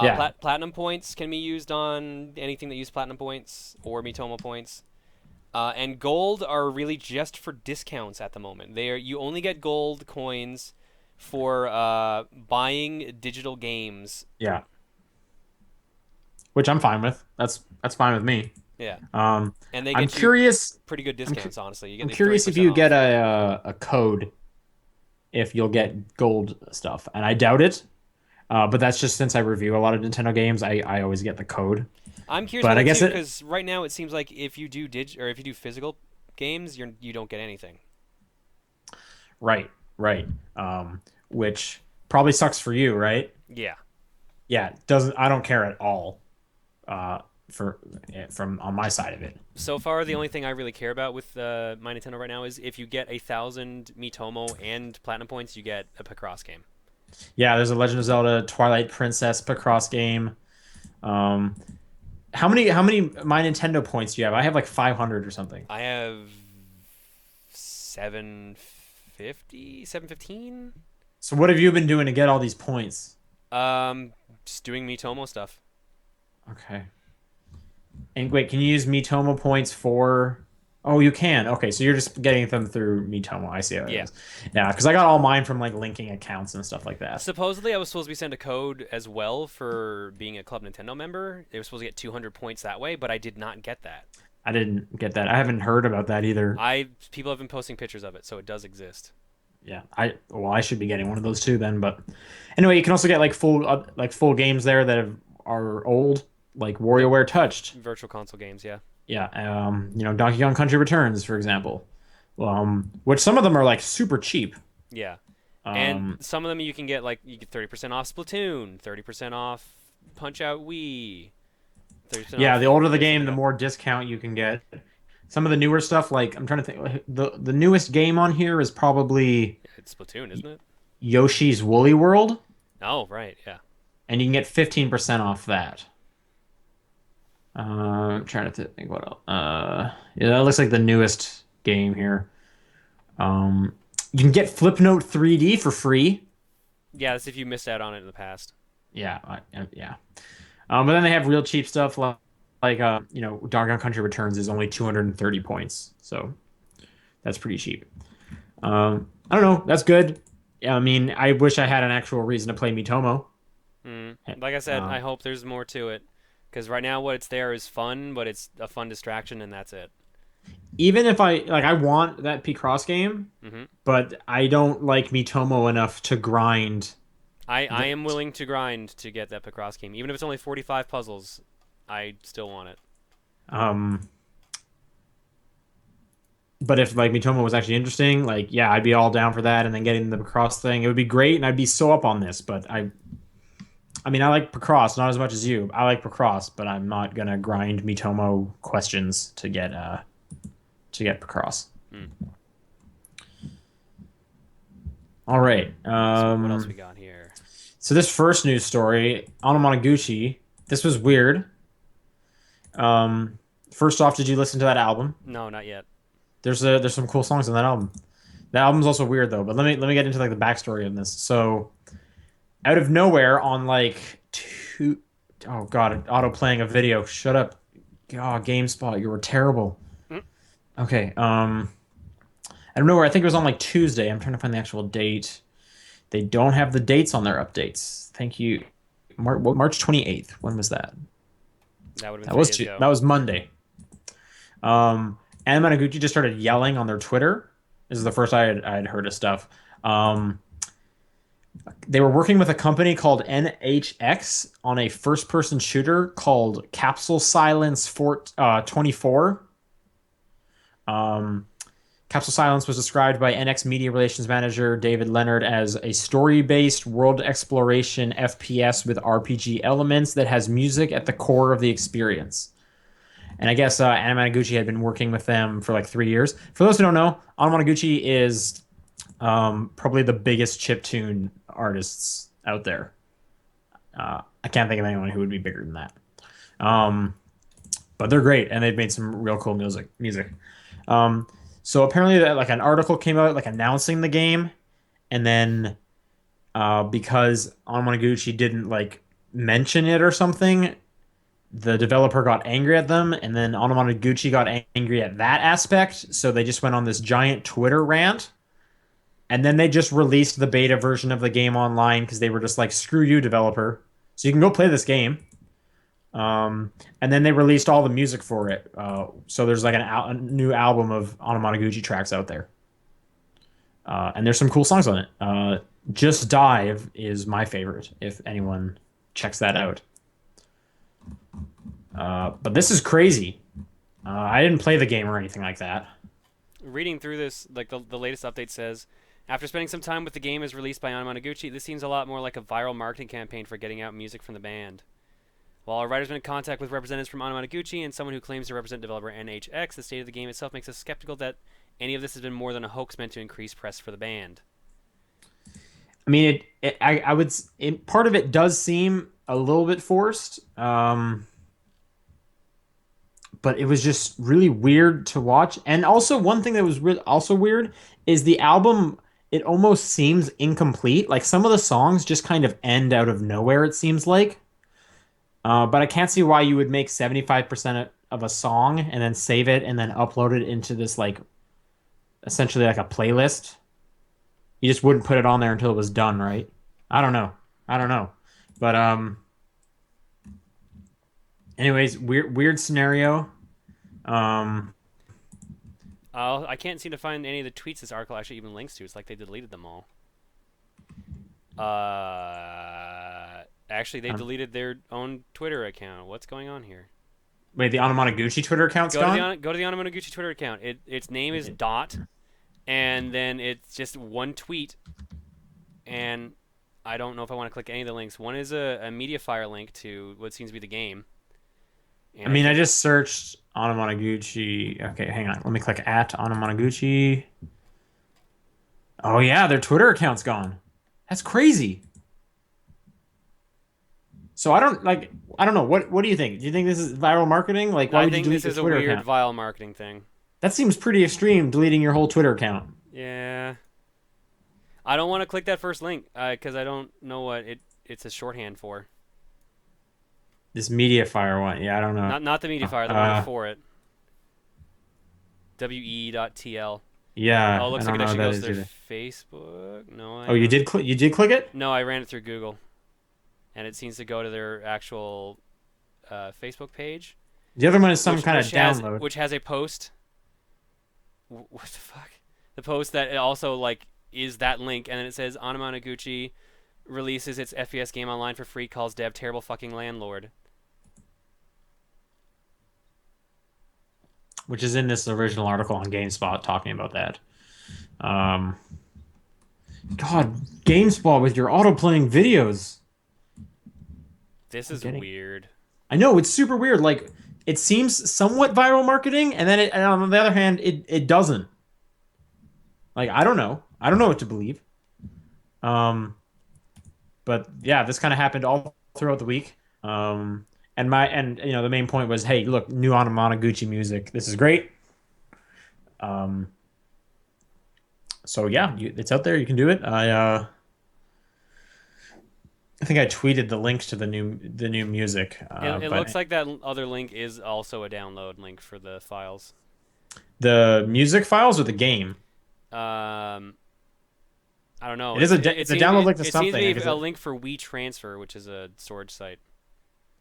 Yeah, Platinum points can be used on anything that use platinum points or Miitomo points. And gold are really just for discounts at the moment. You only get gold coins for buying digital games. yeah, which I'm fine with. That's fine with me. Yeah, Um, and they I'm get you curious. pretty good I'm cu- discounts. Honestly, you get I'm the thirty curious if percent you get off. a code if you'll get gold stuff, and I doubt it. But that's just since I review a lot of Nintendo games, I always get the code. I'm curious But about I that guess too, it because right now it seems like if you do if you do physical games, you don't get anything. right, right. Which probably sucks for you, right? Yeah. Yeah, doesn't I don't care at all. Uh, for from on my side of it. So far, the only thing I really care about with my Nintendo right now is if you get 1,000 Miitomo and platinum points, you get a Picross game. Yeah, there's a Legend of Zelda Twilight Princess Picross game. Um, how many my Nintendo points do you have? I have like 500 or something. I have 750, 715. So what have you been doing to get all these points? Just doing Miitomo stuff. Okay. And wait, can you use Miitomo points for? Oh, you can. Okay, so you're just getting them through Miitomo. I see how it Yeah. is. Yeah, because I got all mine from like linking accounts and stuff like that. Supposedly, I was supposed to be sent a code as well for being a Club Nintendo member. They were supposed to get 200 points that way, but I did not get that. I didn't get that. I haven't heard about that either. People have been posting pictures of it, so it does exist. Yeah, I should be getting one of those too then. But anyway, you can also get like full games there that are old, like The WarioWare Touched. Virtual Console games, yeah. Yeah, Donkey Kong Country Returns, for example. Which some of them are like super cheap. Yeah. And Um, some of them you get 30% off Splatoon, 30% off Punch Out Wii, 30% yeah, off the older the this and game, the that. more discount you can get. Some of the newer stuff, like I'm trying to think, the newest game on here is probably It's Splatoon, isn't it? Yoshi's Woolly World, Oh, right, yeah. and you can get 15% off that. I'm trying to think what else. Yeah, that looks like the newest game here. Um, you can get Flipnote 3D for free. Yeah, that's if you missed out on it in the past. Yeah, yeah. But then they have real cheap stuff like Donkey Kong Country Returns is only 230 points, so that's pretty cheap. I don't know. That's good. Yeah, I mean, I wish I had an actual reason to play Miitomo. Like I said, I Um, hope there's more to it. Because right now, what it's there is fun, but it's a fun distraction, and that's it. Even if I want that P-Cross game, hmm but I don't like Miitomo enough to grind. I The, am willing to grind to get that Picross game. Even if it's only 45 puzzles, I still want it. um, but if like Miitomo was actually interesting, like yeah, I'd be all down for that. And then getting the Picross thing, it would be great, and I'd be so up on this. But I mean, I like Picross not as much as you. I like Picross, but I'm not gonna grind Miitomo questions to get Picross. Hmm. All right. So what else we got here? So this first news story, Anamanaguchi This was weird. Um, First off, did you listen to that album? No, not yet. There's some cool songs on that album. That album's also weird though, but let me get into like the backstory of this. So out of nowhere on like two oh god, auto playing a video. Shut up. God, GameSpot, you were terrible. Mm. Okay, I don't know where. I think it was on like Tuesday. I'm trying to find the actual date. They don't have the dates on their updates. Thank you. March 28th. When was that? That would have been That three was days ago. that was Monday. Anamanaguchi just started yelling on their Twitter. This is the first I had heard of stuff. Um, they were working with a company called NHX on a first-person shooter called Capsule Silence 24. Um, Capsule Silence was described by NX Media Relations Manager David Leonard as a story-based world exploration FPS with RPG elements that has music at the core of the experience. And I guess Anamanaguchi had been working with them for like 3 years. For those who don't know, Anamanaguchi is probably the biggest chiptune artists out there. I can't think of anyone who would be bigger than that. Um, but they're great, and they've made some real cool music. Um, so apparently, that like an article came out like announcing the game, and then because Anamanaguchi didn't like mention it or something, the developer got angry at them, and then Anamanaguchi got angry at that aspect. So they just went on this giant Twitter rant, and then they just released the beta version of the game online because they were just like, "Screw you, developer!" So you can go play this game. And then they released all the music for it. So there's like a new album of Anamanaguchi tracks out there. And there's some cool songs on it. Just Dive is my favorite, if anyone checks that out. But this is crazy. I didn't play the game or anything like that. Reading through this, like the latest update says, after spending some time with the game as released by Anamanaguchi, this seems a lot more like a viral marketing campaign for getting out music from the band. While our writer's been in contact with representatives from Anamanaguchi and someone who claims to represent developer NHX, the state of the game itself makes us skeptical that any of this has been more than a hoax meant to increase press for the band. I mean, I would. Part of it does seem a little bit forced. But it was just really weird to watch. And also, one thing that was also weird is the album. It almost seems incomplete. Like some of the songs just kind of end out of nowhere. It seems like. But I can't see why you would make 75% of a song and then save it and then upload it into this like essentially like a playlist. You just wouldn't put it on there until it was done, right? I don't know. I don't know. But anyways, weird scenario. Um I can't seem to find any of the tweets this article actually even links to. It's like they deleted them all. Actually, they um, deleted their own Twitter account. What's going on here? Wait, the Anamanaguchi Twitter account's gone? Go to the Anamanaguchi Twitter account. Its name is Dot, and then it's just one tweet, and I don't know if I want to click any of the links. One is a MediaFire link to what seems to be the game, I and I mean, I can't. just searched Anamanaguchi. Okay, hang on. Let me click at Anamanaguchi. Oh yeah, their Twitter account's gone. That's crazy. So I don't know. What do you think? Do you think this is viral marketing? Like why I would you think delete this your is a Twitter weird account? vile marketing thing. That seems pretty extreme, deleting your whole Twitter account. Yeah, I don't want to click that first link because I don't know what it's a shorthand for. This MediaFire one. Yeah, I don't know. Not the MediaFire, the one Uh before it. we.tl. yeah, Oh, it I looks like don't it know what actually that goes to is their either. Facebook. No, Oh, hang on. you did click it? No, I ran it through Google, and it seems to go to their actual Facebook page, The other one is some kind of download. which has a post. What the fuck? The post that it also like is that link, and then it says Anamanaguchi releases its FPS game online for free. Calls dev terrible fucking landlord. Which is in this original article on GameSpot talking about that. Um, God, GameSpot with your auto playing videos. This I'm is getting. weird. I know it's super weird. Like it seems somewhat viral marketing, and then and on the other hand, it doesn't. Like I don't know. I don't know what to believe. Um, but yeah, this kind of happened all throughout the week. And the main point was, hey, look, new Anamanaguchi music. This is great. Um, so yeah, it's out there. You can do it. I think I tweeted the link to the new music. It looks But like that other link is also a download link for the files. the music files or the game? Um, I don't know. It is it's a download link to It seems to something. I be guess a link for WeTransfer, which is a storage site.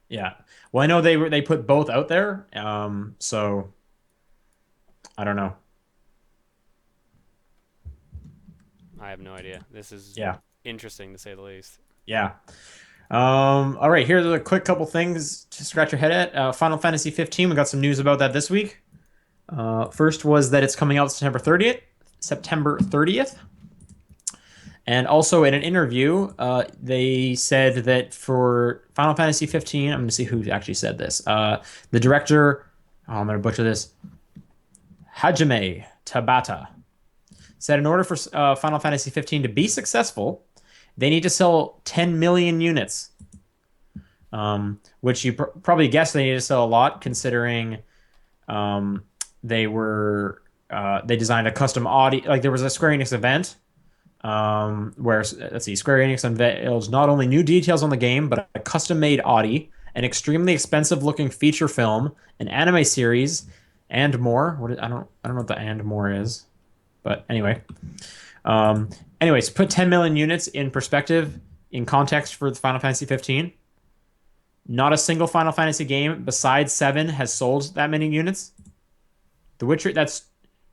yeah. Well, I know they put both out there. So I don't know. I have no idea. This is Yeah. interesting to say the least. Yeah. All right, here's a quick couple things to scratch your head at. Final Fantasy 15, we got some news about that this week. First was that it's coming out September 30th. September 30th. And also in an interview, they said that for Final Fantasy 15, I'm going to see who actually said this. The director, oh, I'm going to butcher this, Hajime Tabata, said in order for Final Fantasy 15 to be successful, they need to sell 10 million units, which you probably guess they need to sell a lot considering um, they designed a custom Audi. Like there was a Square Enix event where let's see, Square Enix unveils not only new details on the game, but a custom-made Audi, an extremely expensive-looking feature film, an anime series, and more. I don't know what the and more is, but anyway. Anyways, put 10 million units in perspective, in context for the Final Fantasy 15. Not a single Final Fantasy game besides 7 has sold that many units. The Witcher, that's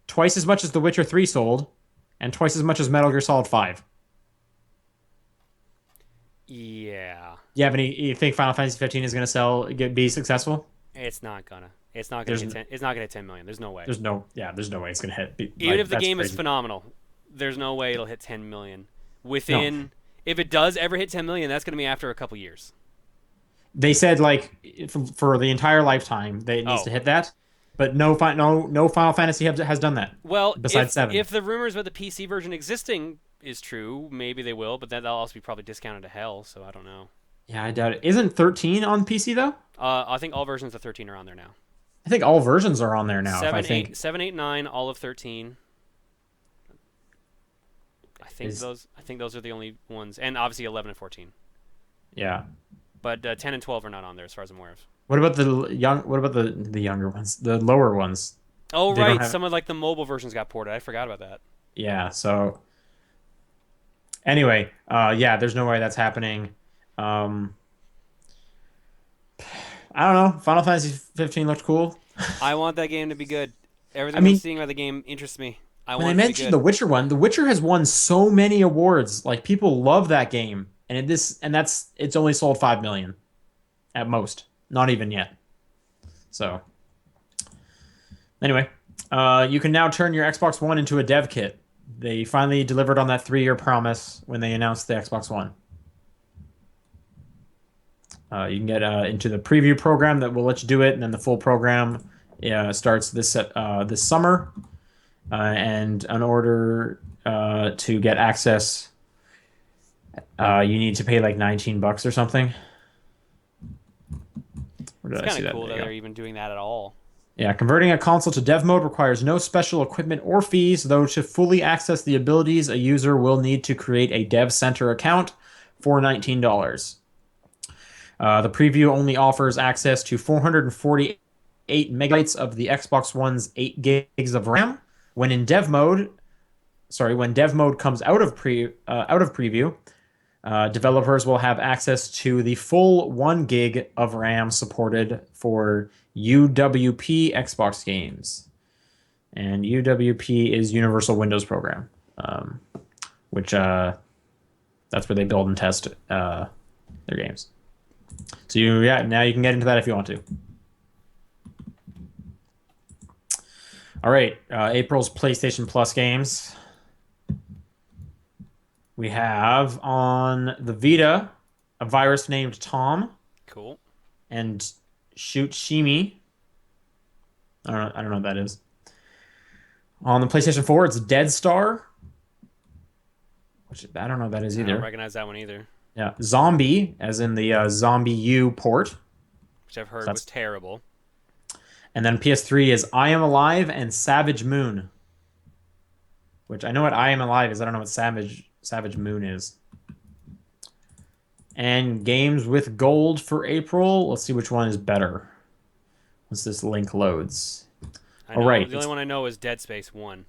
twice as much as The Witcher 3 sold, and twice as much as Metal Gear Solid 5. Yeah, You think Final Fantasy 15 is going to be successful? it's not gonna. It's not gonna There's hit 10. It's not gonna hit 10 million. There's no way. there's no way it's going to hit. Even Like if the that's game is crazy. phenomenal, there's no way it'll hit 10 million. No, Within, if it does ever hit 10 million, that's gonna be after a couple years. they said like for the entire lifetime that it needs to Oh, hit that, but no Final Fantasy has done that well, besides 7. if the rumors about the PC version existing is true, maybe they will, but that'll also be probably discounted to hell. So I don't know. Yeah, I doubt it. Isn't 13 on PC though? I think all versions of 13 are on there now. I think all versions are on there now. If I 7, think 8, 7, 8, 9, all of 13. is I think those are the only ones, and obviously 11 and 14. yeah. But 10 and 12 are not on there, as far as I'm aware of. What about the younger ones, the lower ones? Oh They don't right, have. some of like the mobile versions got ported. I forgot about that. Yeah. So anyway, yeah, there's no way that's happening. Um, I don't know. Final Fantasy 15 looked cool. I want that game to be good. I Everything I'm mean, seeing about the game interests me. I when I want it to be mentioned good. the Witcher one, The Witcher has won so many awards. Like people love that game, and it's only sold 5 million at most. Not even yet. So anyway, you can now turn your Xbox One into a dev kit. They finally delivered on that 3-year promise when they announced the Xbox One. You can get into the preview program that will let you do it, and then the full program starts this summer. And in order to get access, you need to pay like $19 or something. Where It's did I kind see of that? cool There that you they're go. even doing that at all. Yeah, converting a console to dev mode requires no special equipment or fees, though to fully access the abilities, a user will need to create a Dev Center account for $19. The preview only offers access to 448 megabytes of the Xbox One's 8 gigs of RAM. When in dev mode, when dev mode comes out of preview, developers will have access to the full 1 gig of RAM supported for UWP Xbox games. And UWP is Universal Windows Program, which that's where they build and test their games. So now you can get into that if you want to. All right, April's PlayStation Plus games. We have on the Vita a virus named Tom Cool. and Shoot Shimi. I don't know what that is. On the PlayStation 4, it's Dead Star, which I don't know what that is I don't either. recognize that one either. Yeah, Zombie, as in the Zombie U port. which I've So heard was that's terrible. and then PS3 is I Am Alive and Savage Moon, which I know what I Am Alive is. I don't know what Savage Moon is. And games with gold for April. Let's see which one is better once this link loads. I All know right, the only it's one I know is Dead Space 1.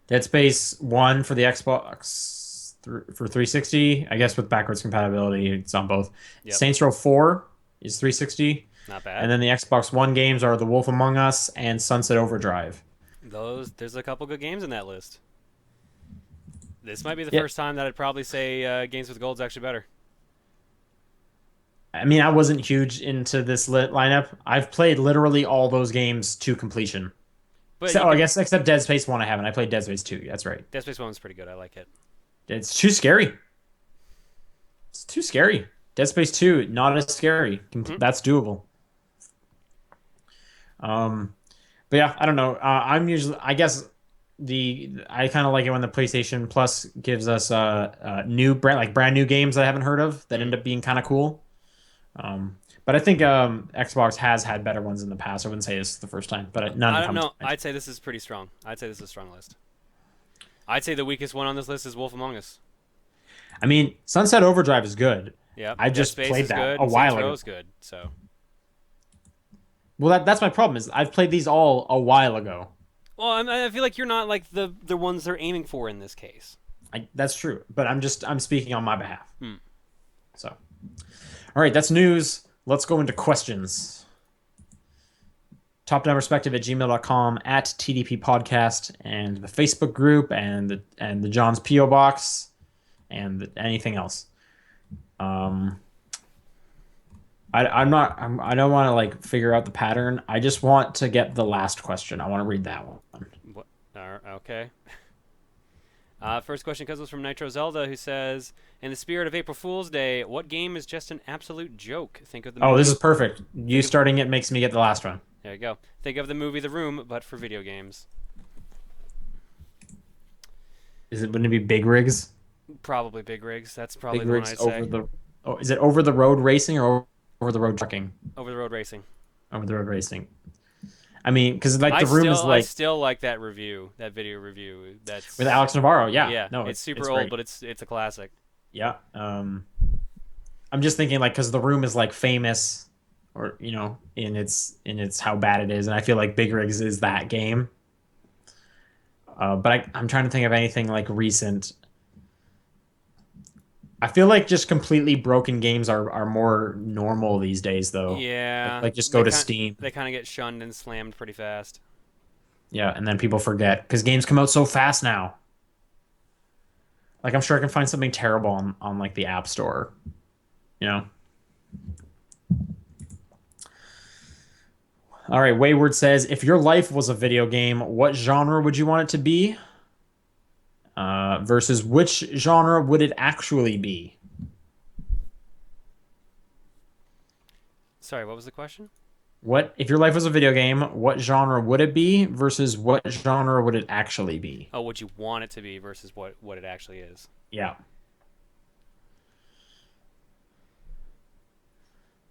Dead Space 1 for the Xbox for 360. I guess with backwards compatibility, it's on both. Yep, Saints Row 4 is 360. not And bad. then the Xbox One games are The Wolf Among Us and Sunset Overdrive. There's a couple good games in that list. This might be the Yeah. first time that I'd probably say games with gold's actually better. I mean, I wasn't huge into this lineup. I've played literally all those games to completion. But So, you oh, I could guess except Dead Space 1 I haven't. I played Dead Space 2. That's right. Dead Space 1 was pretty good. I like it. It's too scary. It's too scary. Dead Space 2, not as scary. Hmm? That's doable. Um, but yeah, I don't know. I'm usually, I guess I kind of like it when the PlayStation Plus gives us new brand new games that I haven't heard of that Mm. end up being kind of cool. But I think Xbox has had better ones in the past. I wouldn't say this is the first time, but none I don't come to know. mind. I'd say this is pretty strong. I'd say this is a strong list. I'd say the weakest one on this list is Wolf Among Us. I mean, Sunset Overdrive is good. Yep. I Dead just Space played is that good, a and Saints while Row ago. is good. So, Well, that's my problem is I've played these all a while ago. well, I feel like you're not like the ones they're aiming for in this case. That's true, but I'm speaking on my behalf. Hmm. So, all right, that's news. Let's go into questions. Top-down-perspective at gmail.com at TDP Podcast and the Facebook group and the John's P.O. Box and anything else. Um, I don't want to like figure out the pattern. I just want to get the last question. I want to read that one. What? Okay. First question comes from Nitro Zelda, who says, "In the spirit of April Fool's Day, what game is just an absolute joke? Think of the Oh, this is movie. perfect. You Think of starting it makes me get the last one. There you go. Think of the movie The Room, but for video games. Wouldn't it be Big Rigs? Probably Big Rigs. That's probably Big the one rigs I'd over say. the. Oh, is it over the road racing or over the road trucking? Over the road racing. Over the road racing. I mean, because like the room is I like still like that review, that video review. with That's Alex Navarro. Yeah, Yeah, no, it's super it's old, great. but it's a classic. Yeah. I'm just thinking like because the room is like famous, or in its how bad it is, and I feel like Big Rigs is that game. But I'm trying to think of anything like recent. I feel like just completely broken games are more normal these days, though. Yeah, Like just go to Steam. they kind of get shunned and slammed pretty fast. Yeah, and then people forget because games come out so fast now. Like I'm sure I can find something terrible on like the App Store. You know. All right, Wayward says, if your life was a video game, what genre would you want it to be? Versus which genre would it actually be? Sorry, what was the question? What if your life was a video game, what genre would it be versus what genre would it actually be? Oh, what you want it to be versus what it actually is. Yeah.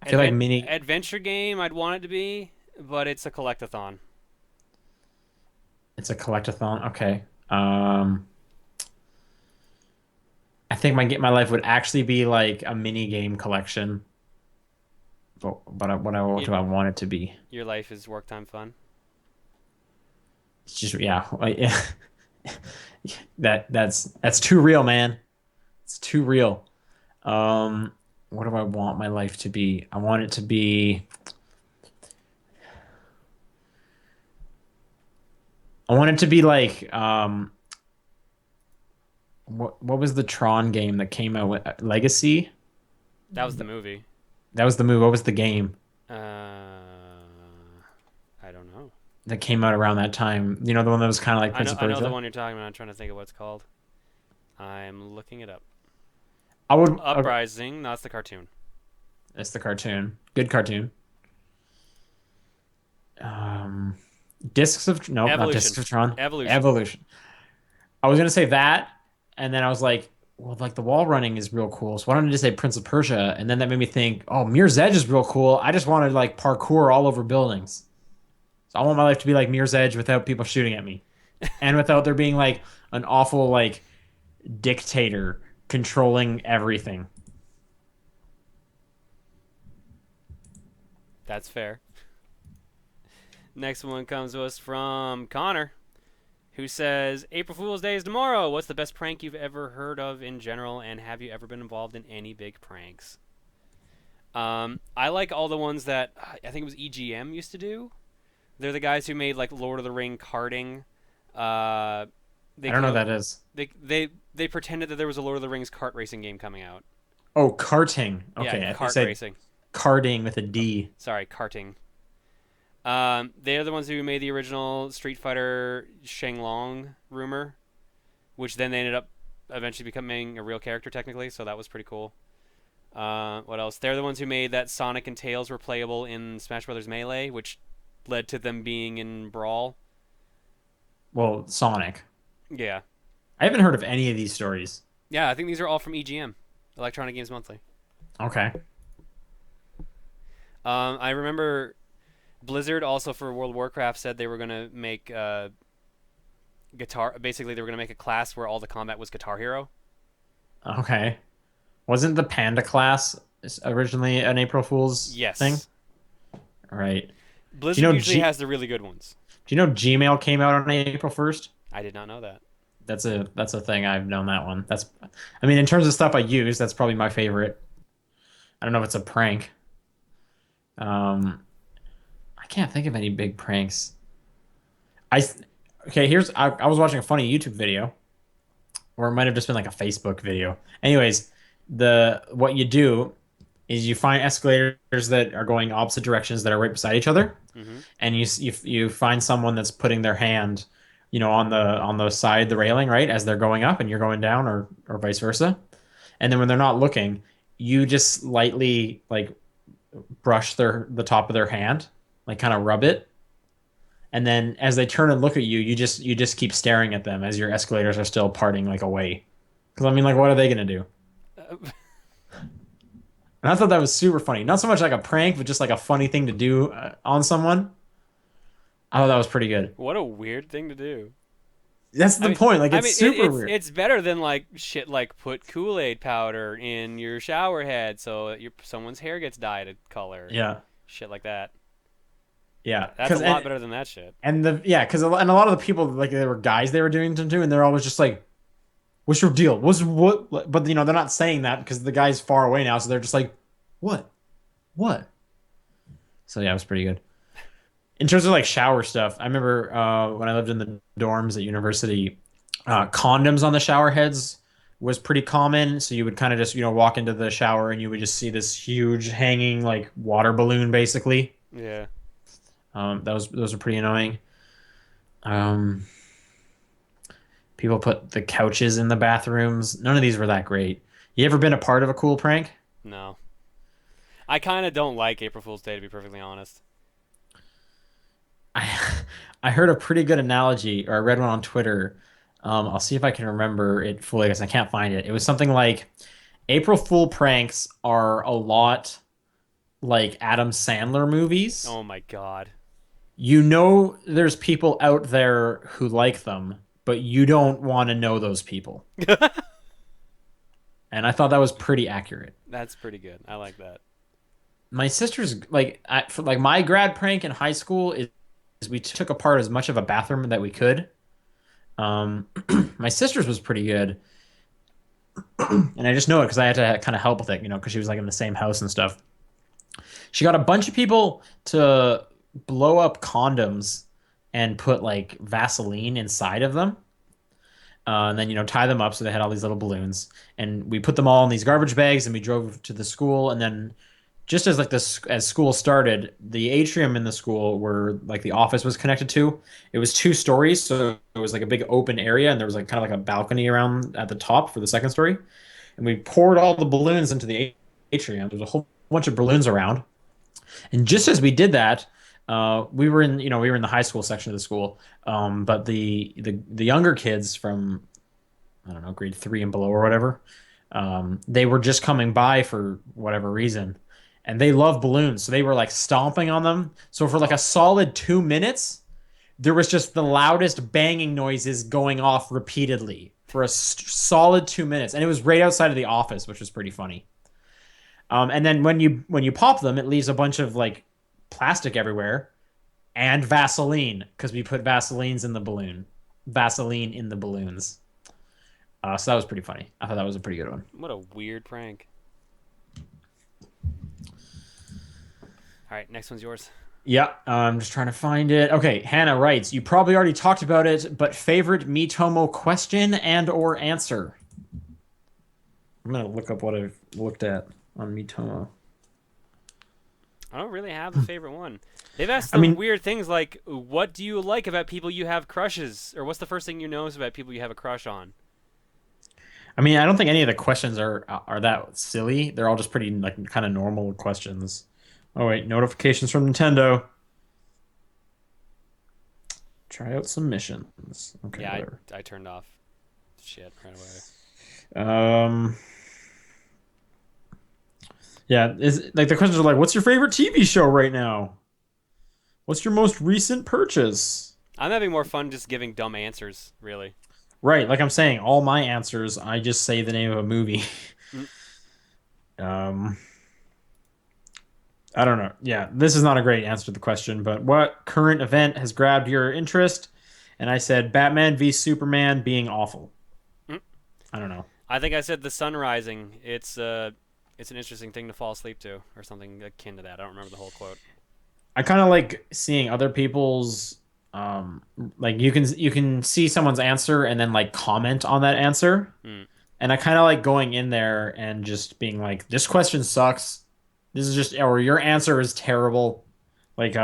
I feel like mini Adventure game, I'd want it to be, but it's a collectathon. it's a collectathon. Okay. I think my life would actually be like a mini game collection. What You, do I want it to be? your life is work time fun. It's just yeah, that's too real, man. It's too real. Um, what do I want my life to be? I want it to be. I want it to be like what was the Tron game that came out with Legacy? That was the movie. That was the movie. What was the game I don't know. that came out around that time? You know, the one that was kind of like Prince of I know the Persia. one you're talking about. I'm trying to think of what it's called. I'm looking it up. I would. Okay, Uprising. No, that's the cartoon. it's the cartoon. Good cartoon. Um, Discs of no, not Evolution. Discs of Tron. Evolution. Evolution. I was gonna say that, and then I was like, Well, like the wall running is real cool. So why don't I just say Prince of Persia? And then that made me think, oh, Mirror's Edge is real cool. I just wanted like parkour all over buildings. So I want my life to be like Mirror's Edge without people shooting at me. And without there being like an awful like dictator controlling everything. That's fair. Next one comes to us from Connor, who says, April Fool's Day is tomorrow. What's the best prank you've ever heard of in general, and have you ever been involved in any big pranks? I like all the ones that I think it was EGM used to do. They're the guys who made like Lord of the Ring karting. Uh, they I don't came know up. what that is. They pretended that there was a Lord of the Rings kart racing game coming out. Oh, karting. Yeah, Okay, I think you kart said racing. karting with a D. Sorry, karting. They are the ones who made the original Street Fighter Shenlong rumor, which then they ended up eventually becoming a real character technically. So that was pretty cool. What else? They're the ones who made that Sonic and Tails were playable in Smash Brothers Melee, which led to them being in Brawl. Well, Sonic. Yeah, I haven't heard of any of these stories. yeah. I think these are all from EGM, Electronic Games Monthly. Okay. I remember Blizzard also for World of Warcraft said they were gonna make guitar. Basically, they were gonna make a class where all the combat was Guitar Hero. Okay. Wasn't the Panda class originally an April Fool's thing? Yes, Right. Do you Blizzard know usually G has the really good ones. Do you know Gmail came out on April 1st? I did not know that. That's a thing. I've known that one. That's I mean, in terms of stuff I use, that's probably my favorite. I don't know if it's a prank. Um, I can't think of any big pranks. I okay, I was watching a funny YouTube video, or it might have just been like a Facebook video. Anyways, the what you do is you find escalators that are going opposite directions that are right beside each other, Mm-hmm. and you find someone that's putting their hand, on the side, the railing, right, as they're going up, and you're going down, or vice versa. And then when they're not looking, you just lightly like brush the top of their hand, like kind of rub it, and then as they turn and look at you, you just keep staring at them as your escalators are still parting like away. Because I mean, like, what are they gonna do? And I thought that was super funny. Not so much like a prank, but just like a funny thing to do on someone. I thought that was pretty good. What a weird thing to do. That's I the mean, point. Like, I it's mean, super weird. it's better than like shit like put Kool-Aid powder in your shower head so that someone's hair gets dyed a color. Yeah, Shit like that. yeah. That's a lot better than that shit. Because and a lot of the people, like, they were guys they were doing them to, and they're always just like, "What's your deal? What's what?" But they're not saying that because the guy's far away now, so they're just like, "What? What?" So yeah, it was pretty good. In terms of like shower stuff, I remember when I lived in the dorms at university, condoms on the shower heads was pretty common. So you would kind of just, walk into the shower and you would just see this huge hanging like water balloon, basically. Yeah. Those are pretty annoying. Um, People put the couches in the bathrooms. None of these were that great. You ever been a part of a cool prank? No. I kind of don't like April Fool's Day to be perfectly honest. I I heard a pretty good analogy, or I read one on Twitter. I'll see if I can remember it fully because I can't find it. It was something like April Fool pranks are a lot like Adam Sandler movies. Oh my god. There's people out there who like them, but you don't want to know those people. And I thought that was pretty accurate. That's pretty good. I like that. My sister's like, for like my grad prank in high school is we took apart as much of a bathroom that we could. Um, my sister's was pretty good, and I just know it because I had to kind of help with it, because she was like in the same house and stuff. She got a bunch of people to blow up condoms and put like Vaseline inside of them, and then tie them up so they had all these little balloons. And we put them all in these garbage bags, and we drove to the school. And then just as like this as school started, the atrium in the school where like the office was connected to, it was 2 stories, so it was like a big open area, and there was like kind of like a balcony around at the top for the second story. And we poured all the balloons into the atrium. There's a whole bunch of balloons around, and just as we did that, we were in the high school section of the school, but the younger kids from I don't know, grade 3 and below or whatever. They were just coming by for whatever reason, and they love balloons, so they were like stomping on them. So for like a Oh, solid 2 minutes, there was just the loudest banging noises going off repeatedly for a solid 2 minutes, and it was right outside of the office, which was pretty funny. And then when you pop them, it leaves a bunch of like plastic everywhere and Vaseline because we put Vaseline in the balloons. So that was pretty funny. I thought that was a pretty good one. what a weird prank. All right, next one's yours. Yeah, I'm just trying to find it. Okay, Hannah writes, you probably already talked about it, but favorite Miitomo question and or answer. I'm gonna look up what I've looked at on Miitomo. I don't really have a favorite one. They've asked I some mean, weird things like, "What do you like about people you have crushes?" or "What's the first thing you notice about people you have a crush on?" I don't think any of the questions are that silly. They're all just pretty like kind of normal questions. Oh wait, notifications from Nintendo. Try out some missions. Okay, Yeah, whatever. I turned off shit right away. Um, yeah, is like the questions are like, what's your favorite TV show right now? What's your most recent purchase? I'm having more fun just giving dumb answers, really. Right, like I'm saying, all my answers, I just say the name of a movie. Mm, Um, I don't know. Yeah, this is not a great answer to the question, but what current event has grabbed your interest? And I said Batman v Superman being awful. mm. I don't know. I think I said the sun rising. It's an interesting thing to fall asleep to, or something akin to that. I don't remember the whole quote. I kind of like seeing other people's like you can see someone's answer and then like comment on that answer. Mm. And I kind of like going in there and just being like, this question sucks. This is just, or your answer is terrible. Like,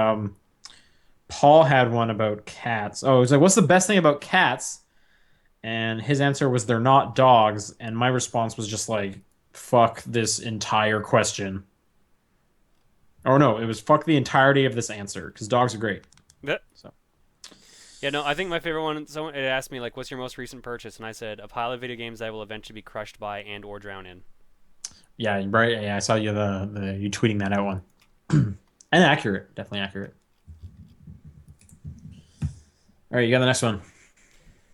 Paul had one about cats. Oh, it was like, what's the best thing about cats? And his answer was they're not dogs. And my response was just like, fuck this entire question. Oh no, it was fuck the entirety of this answer because dogs are great. But, So yeah, no, I think my favorite one. Someone it asked me like, "What's your most recent purchase?" And I said, "A pile of video games I will eventually be crushed by and or drown in." yeah, right. Yeah, I saw you tweeting that out one. And accurate, definitely accurate. All right, you got the next one.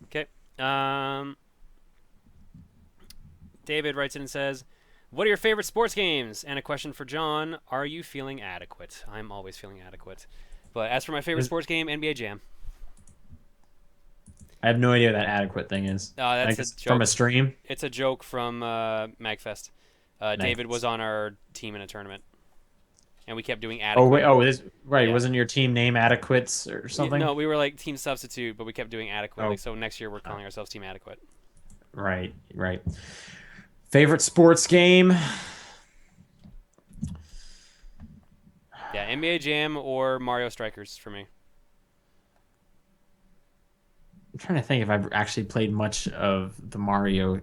Okay. Um, David writes in and says, "What are your favorite sports games?" And a question for John: Are you feeling adequate? I'm always feeling adequate. But as for my favorite sports game, NBA Jam. I have no idea what that adequate thing is. That's Like a it's from a joke. stream. It's a joke from Magfest. David was Nice. on our team in a tournament, and we kept doing Oh wait, adequate. oh this right. Yeah. Wasn't your team name adequates or something? No, we were like team substitute, but we kept doing adequate. Like Oh, so, next year we're oh, calling ourselves team adequate. right, right. Favorite sports game? I'm Yeah, NBA Jam or Mario Strikers for me. trying to think if I've actually played much of the Mario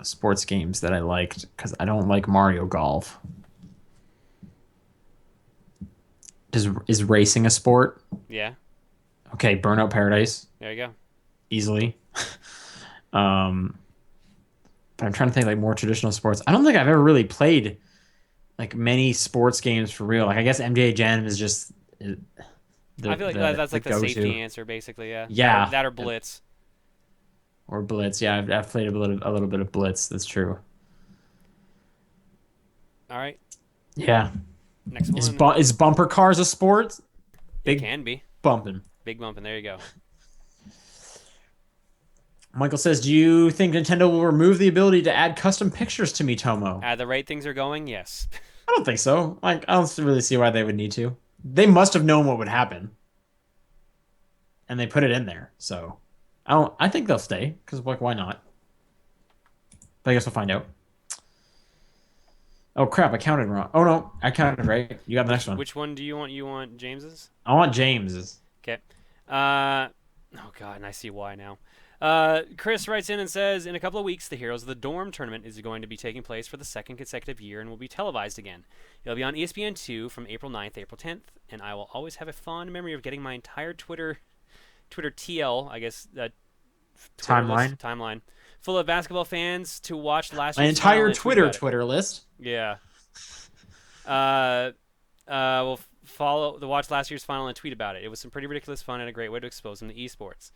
sports games that I liked because I don't like Mario Golf. Is racing a sport? Yeah, Okay, Burnout Paradise there you go. easily. Um, but I'm trying to think like more traditional sports. I don't think I've ever really played like many sports games for real. Like I guess MJ Jam is just I the feel like the that's the like the go-to. safety answer, basically. Yeah, Yeah, that or Blitz. or Blitz. Yeah, I've played a little bit of Blitz. That's true. All right, Yeah, next is one. is bumper cars a sport? It Big can be bumping. big bump, and there you go. Michael says, "Do you think Nintendo will remove the ability to add custom pictures to Miitomo?" The rate things are going, yes. I don't think so. Like, I don't really see why they would need to. They must have known what would happen, and they put it in there. So, I don't. I think they'll stay because, like, why not? But I guess we'll find out. Oh crap! I counted wrong. Oh no, I counted right. You got the next one. Which one do you want? You want James's? I want James's. Okay. Oh god, and I see why now. Chris writes in and says, in a couple of weeks, the Heroes of the Dorm tournament is going to be taking place for the second consecutive year and will be televised again. It'll be on ESPN2 from April 9th to April 10th, and I will always have a fond memory of getting my entire Twitter TL, I guess, Twitterless Timeline. timeline full of basketball fans to watch last My year's final entire and tweet about it. Twitter list. Yeah. Uh, will follow the watch last year's final and tweet about it. It was some pretty ridiculous fun and a great way to expose them to esports.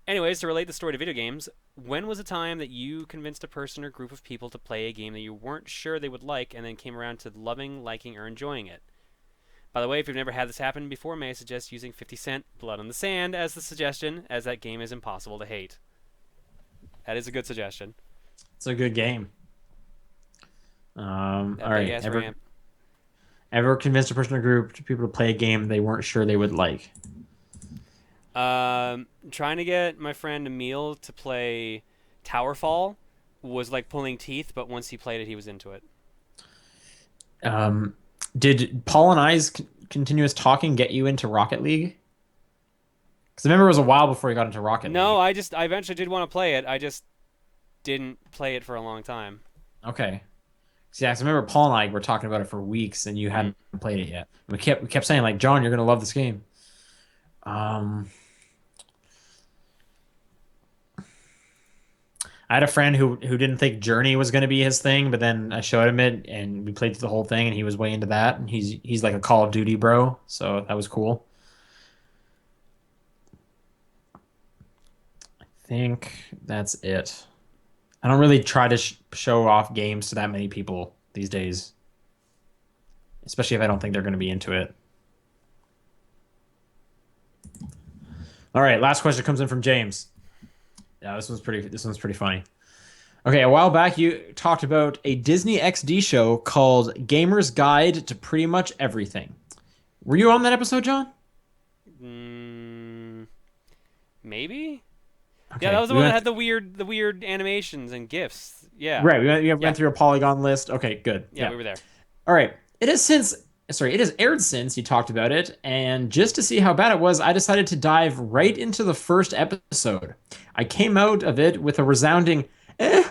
Anyways, to relate the story to video games, when was a time that you convinced a person or group of people to play a game that you weren't sure they would like and then came around to loving, liking, or enjoying it? By the way, if you've never had this happen before, may I suggest using 50 Cent Blood on the Sand as the suggestion, as that game is impossible to hate. That is a good suggestion. It's a good game. That All right. big ass ramp. Ever convinced a person or group of people to play a game they weren't sure they would like? Trying to get my friend Emil to play Towerfall was like pulling teeth, but once he played it, he was into it. Did Paul and I's continuous talking get you into Rocket League? Because I remember it was a while before you got into Rocket League. No, I eventually did want to play it. I just didn't play it for a long time. Okay. See, I remember Paul and I were talking about it for weeks, and you hadn't played it yet. We kept saying like, John, you're gonna love this game. I had a friend who didn't think Journey was going to be his thing, but then I showed him it, and we played through the whole thing, and he was way into that. And he's like a Call of Duty bro, so that was cool. I think that's it. I don't really try to show off games to that many people these days, especially if I don't think they're going to be into it. All right, last question comes in from James. Yeah, this one's pretty funny. Okay, a while back you talked about a Disney XD show called Gamer's Guide to Pretty Much Everything. Were you on that episode, John? Maybe. Okay. Yeah, that was the one that had the weird animations and GIFs. Yeah. Right, we went through a Polygon list. Okay, good. Yeah, we were there. All right. It has aired since you talked about it, and just to see how bad it was, I decided to dive right into the first episode. I came out of it with a resounding, eh.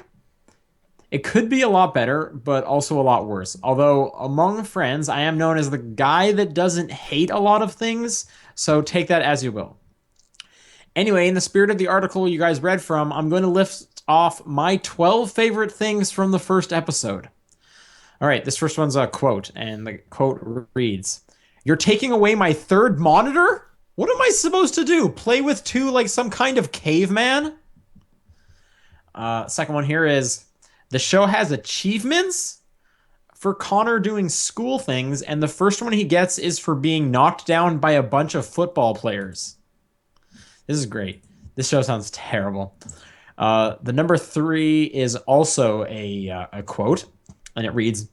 It could be a lot better, but also a lot worse. Although, among friends, I am known as the guy that doesn't hate a lot of things, so take that as you will. Anyway, in the spirit of the article you guys read from, I'm going to list off my 12 favorite things from the first episode. All right, this first one's a quote, and the quote reads, "You're taking away my third monitor? What am I supposed to do? Play with two like some kind of caveman?" Second one here is, "The show has achievements for Connor doing school things, and the first one he gets is for being knocked down by a bunch of football players." This is great. This show sounds terrible. The number 3 is also a quote. And it reads,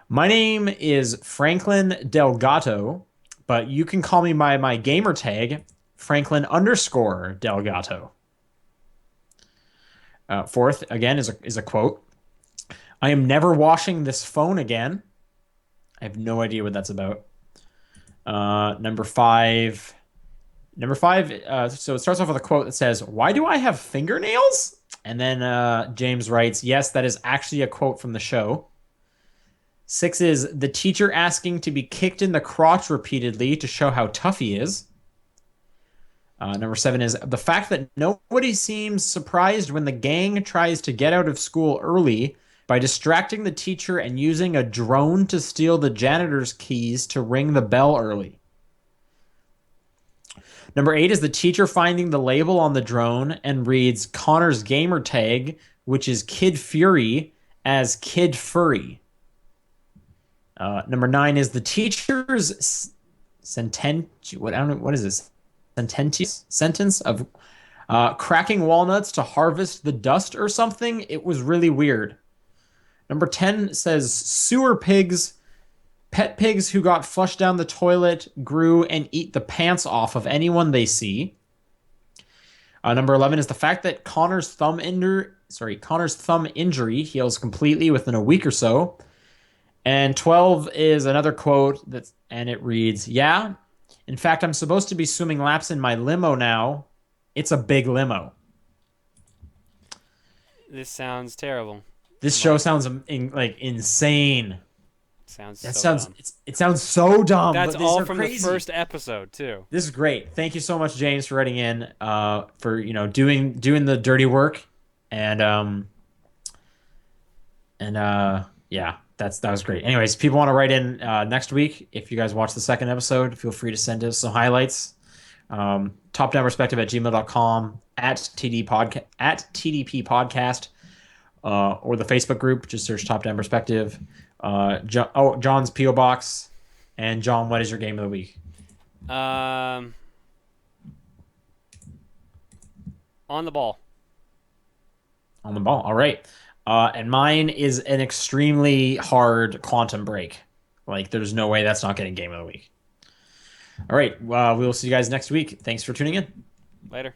"My name is Franklin Delgato, but you can call me by my gamer tag, Franklin_Delgato. Fourth, again, is a quote. "I am never washing this phone again." I have no idea what that's about. Number five. So it starts off with a quote that says, "Why do I have fingernails?" And then James writes, "Yes, that is actually a quote from the show." 6 is the teacher asking to be kicked in the crotch repeatedly to show how tough he is. Number 7 is the fact that nobody seems surprised when the gang tries to get out of school early by distracting the teacher and using a drone to steal the janitor's keys to ring the bell early. Number 8 is the teacher finding the label on the drone and reads Connor's gamer tag, which is Kid Fury, as Kid Furry. Number 9 is the teacher's sentence of cracking walnuts to harvest the dust or something. It was really weird. Number 10 says sewer pigs, pet pigs who got flushed down the toilet, grew, and eat the pants off of anyone they see. Number 11 is the fact that Connor's thumb injury heals completely within a week or so. And 12 is another quote and it reads, "Yeah, in fact, I'm supposed to be swimming laps in my limo now. It's a big limo." This sounds terrible. This show sounds insane. It sounds dumb. It sounds so dumb. That's but all from crazy. the first episode too. This is great. Thank you so much, James, for writing in. For doing the dirty work. And yeah, that was great. Anyways, people want to write in next week. If you guys watch the second episode, feel free to send us some highlights. Topdownperspective@gmail.com, at TDP podcast, or the Facebook group. Just search Top Down Perspective. John's PO Box. And John, what is your game of the week? Um, on the ball. On the ball. All right. And mine is an extremely hard Quantum Break. Like, there's no way that's not getting game of the week. All right. We will see you guys next week. Thanks for tuning in. Later.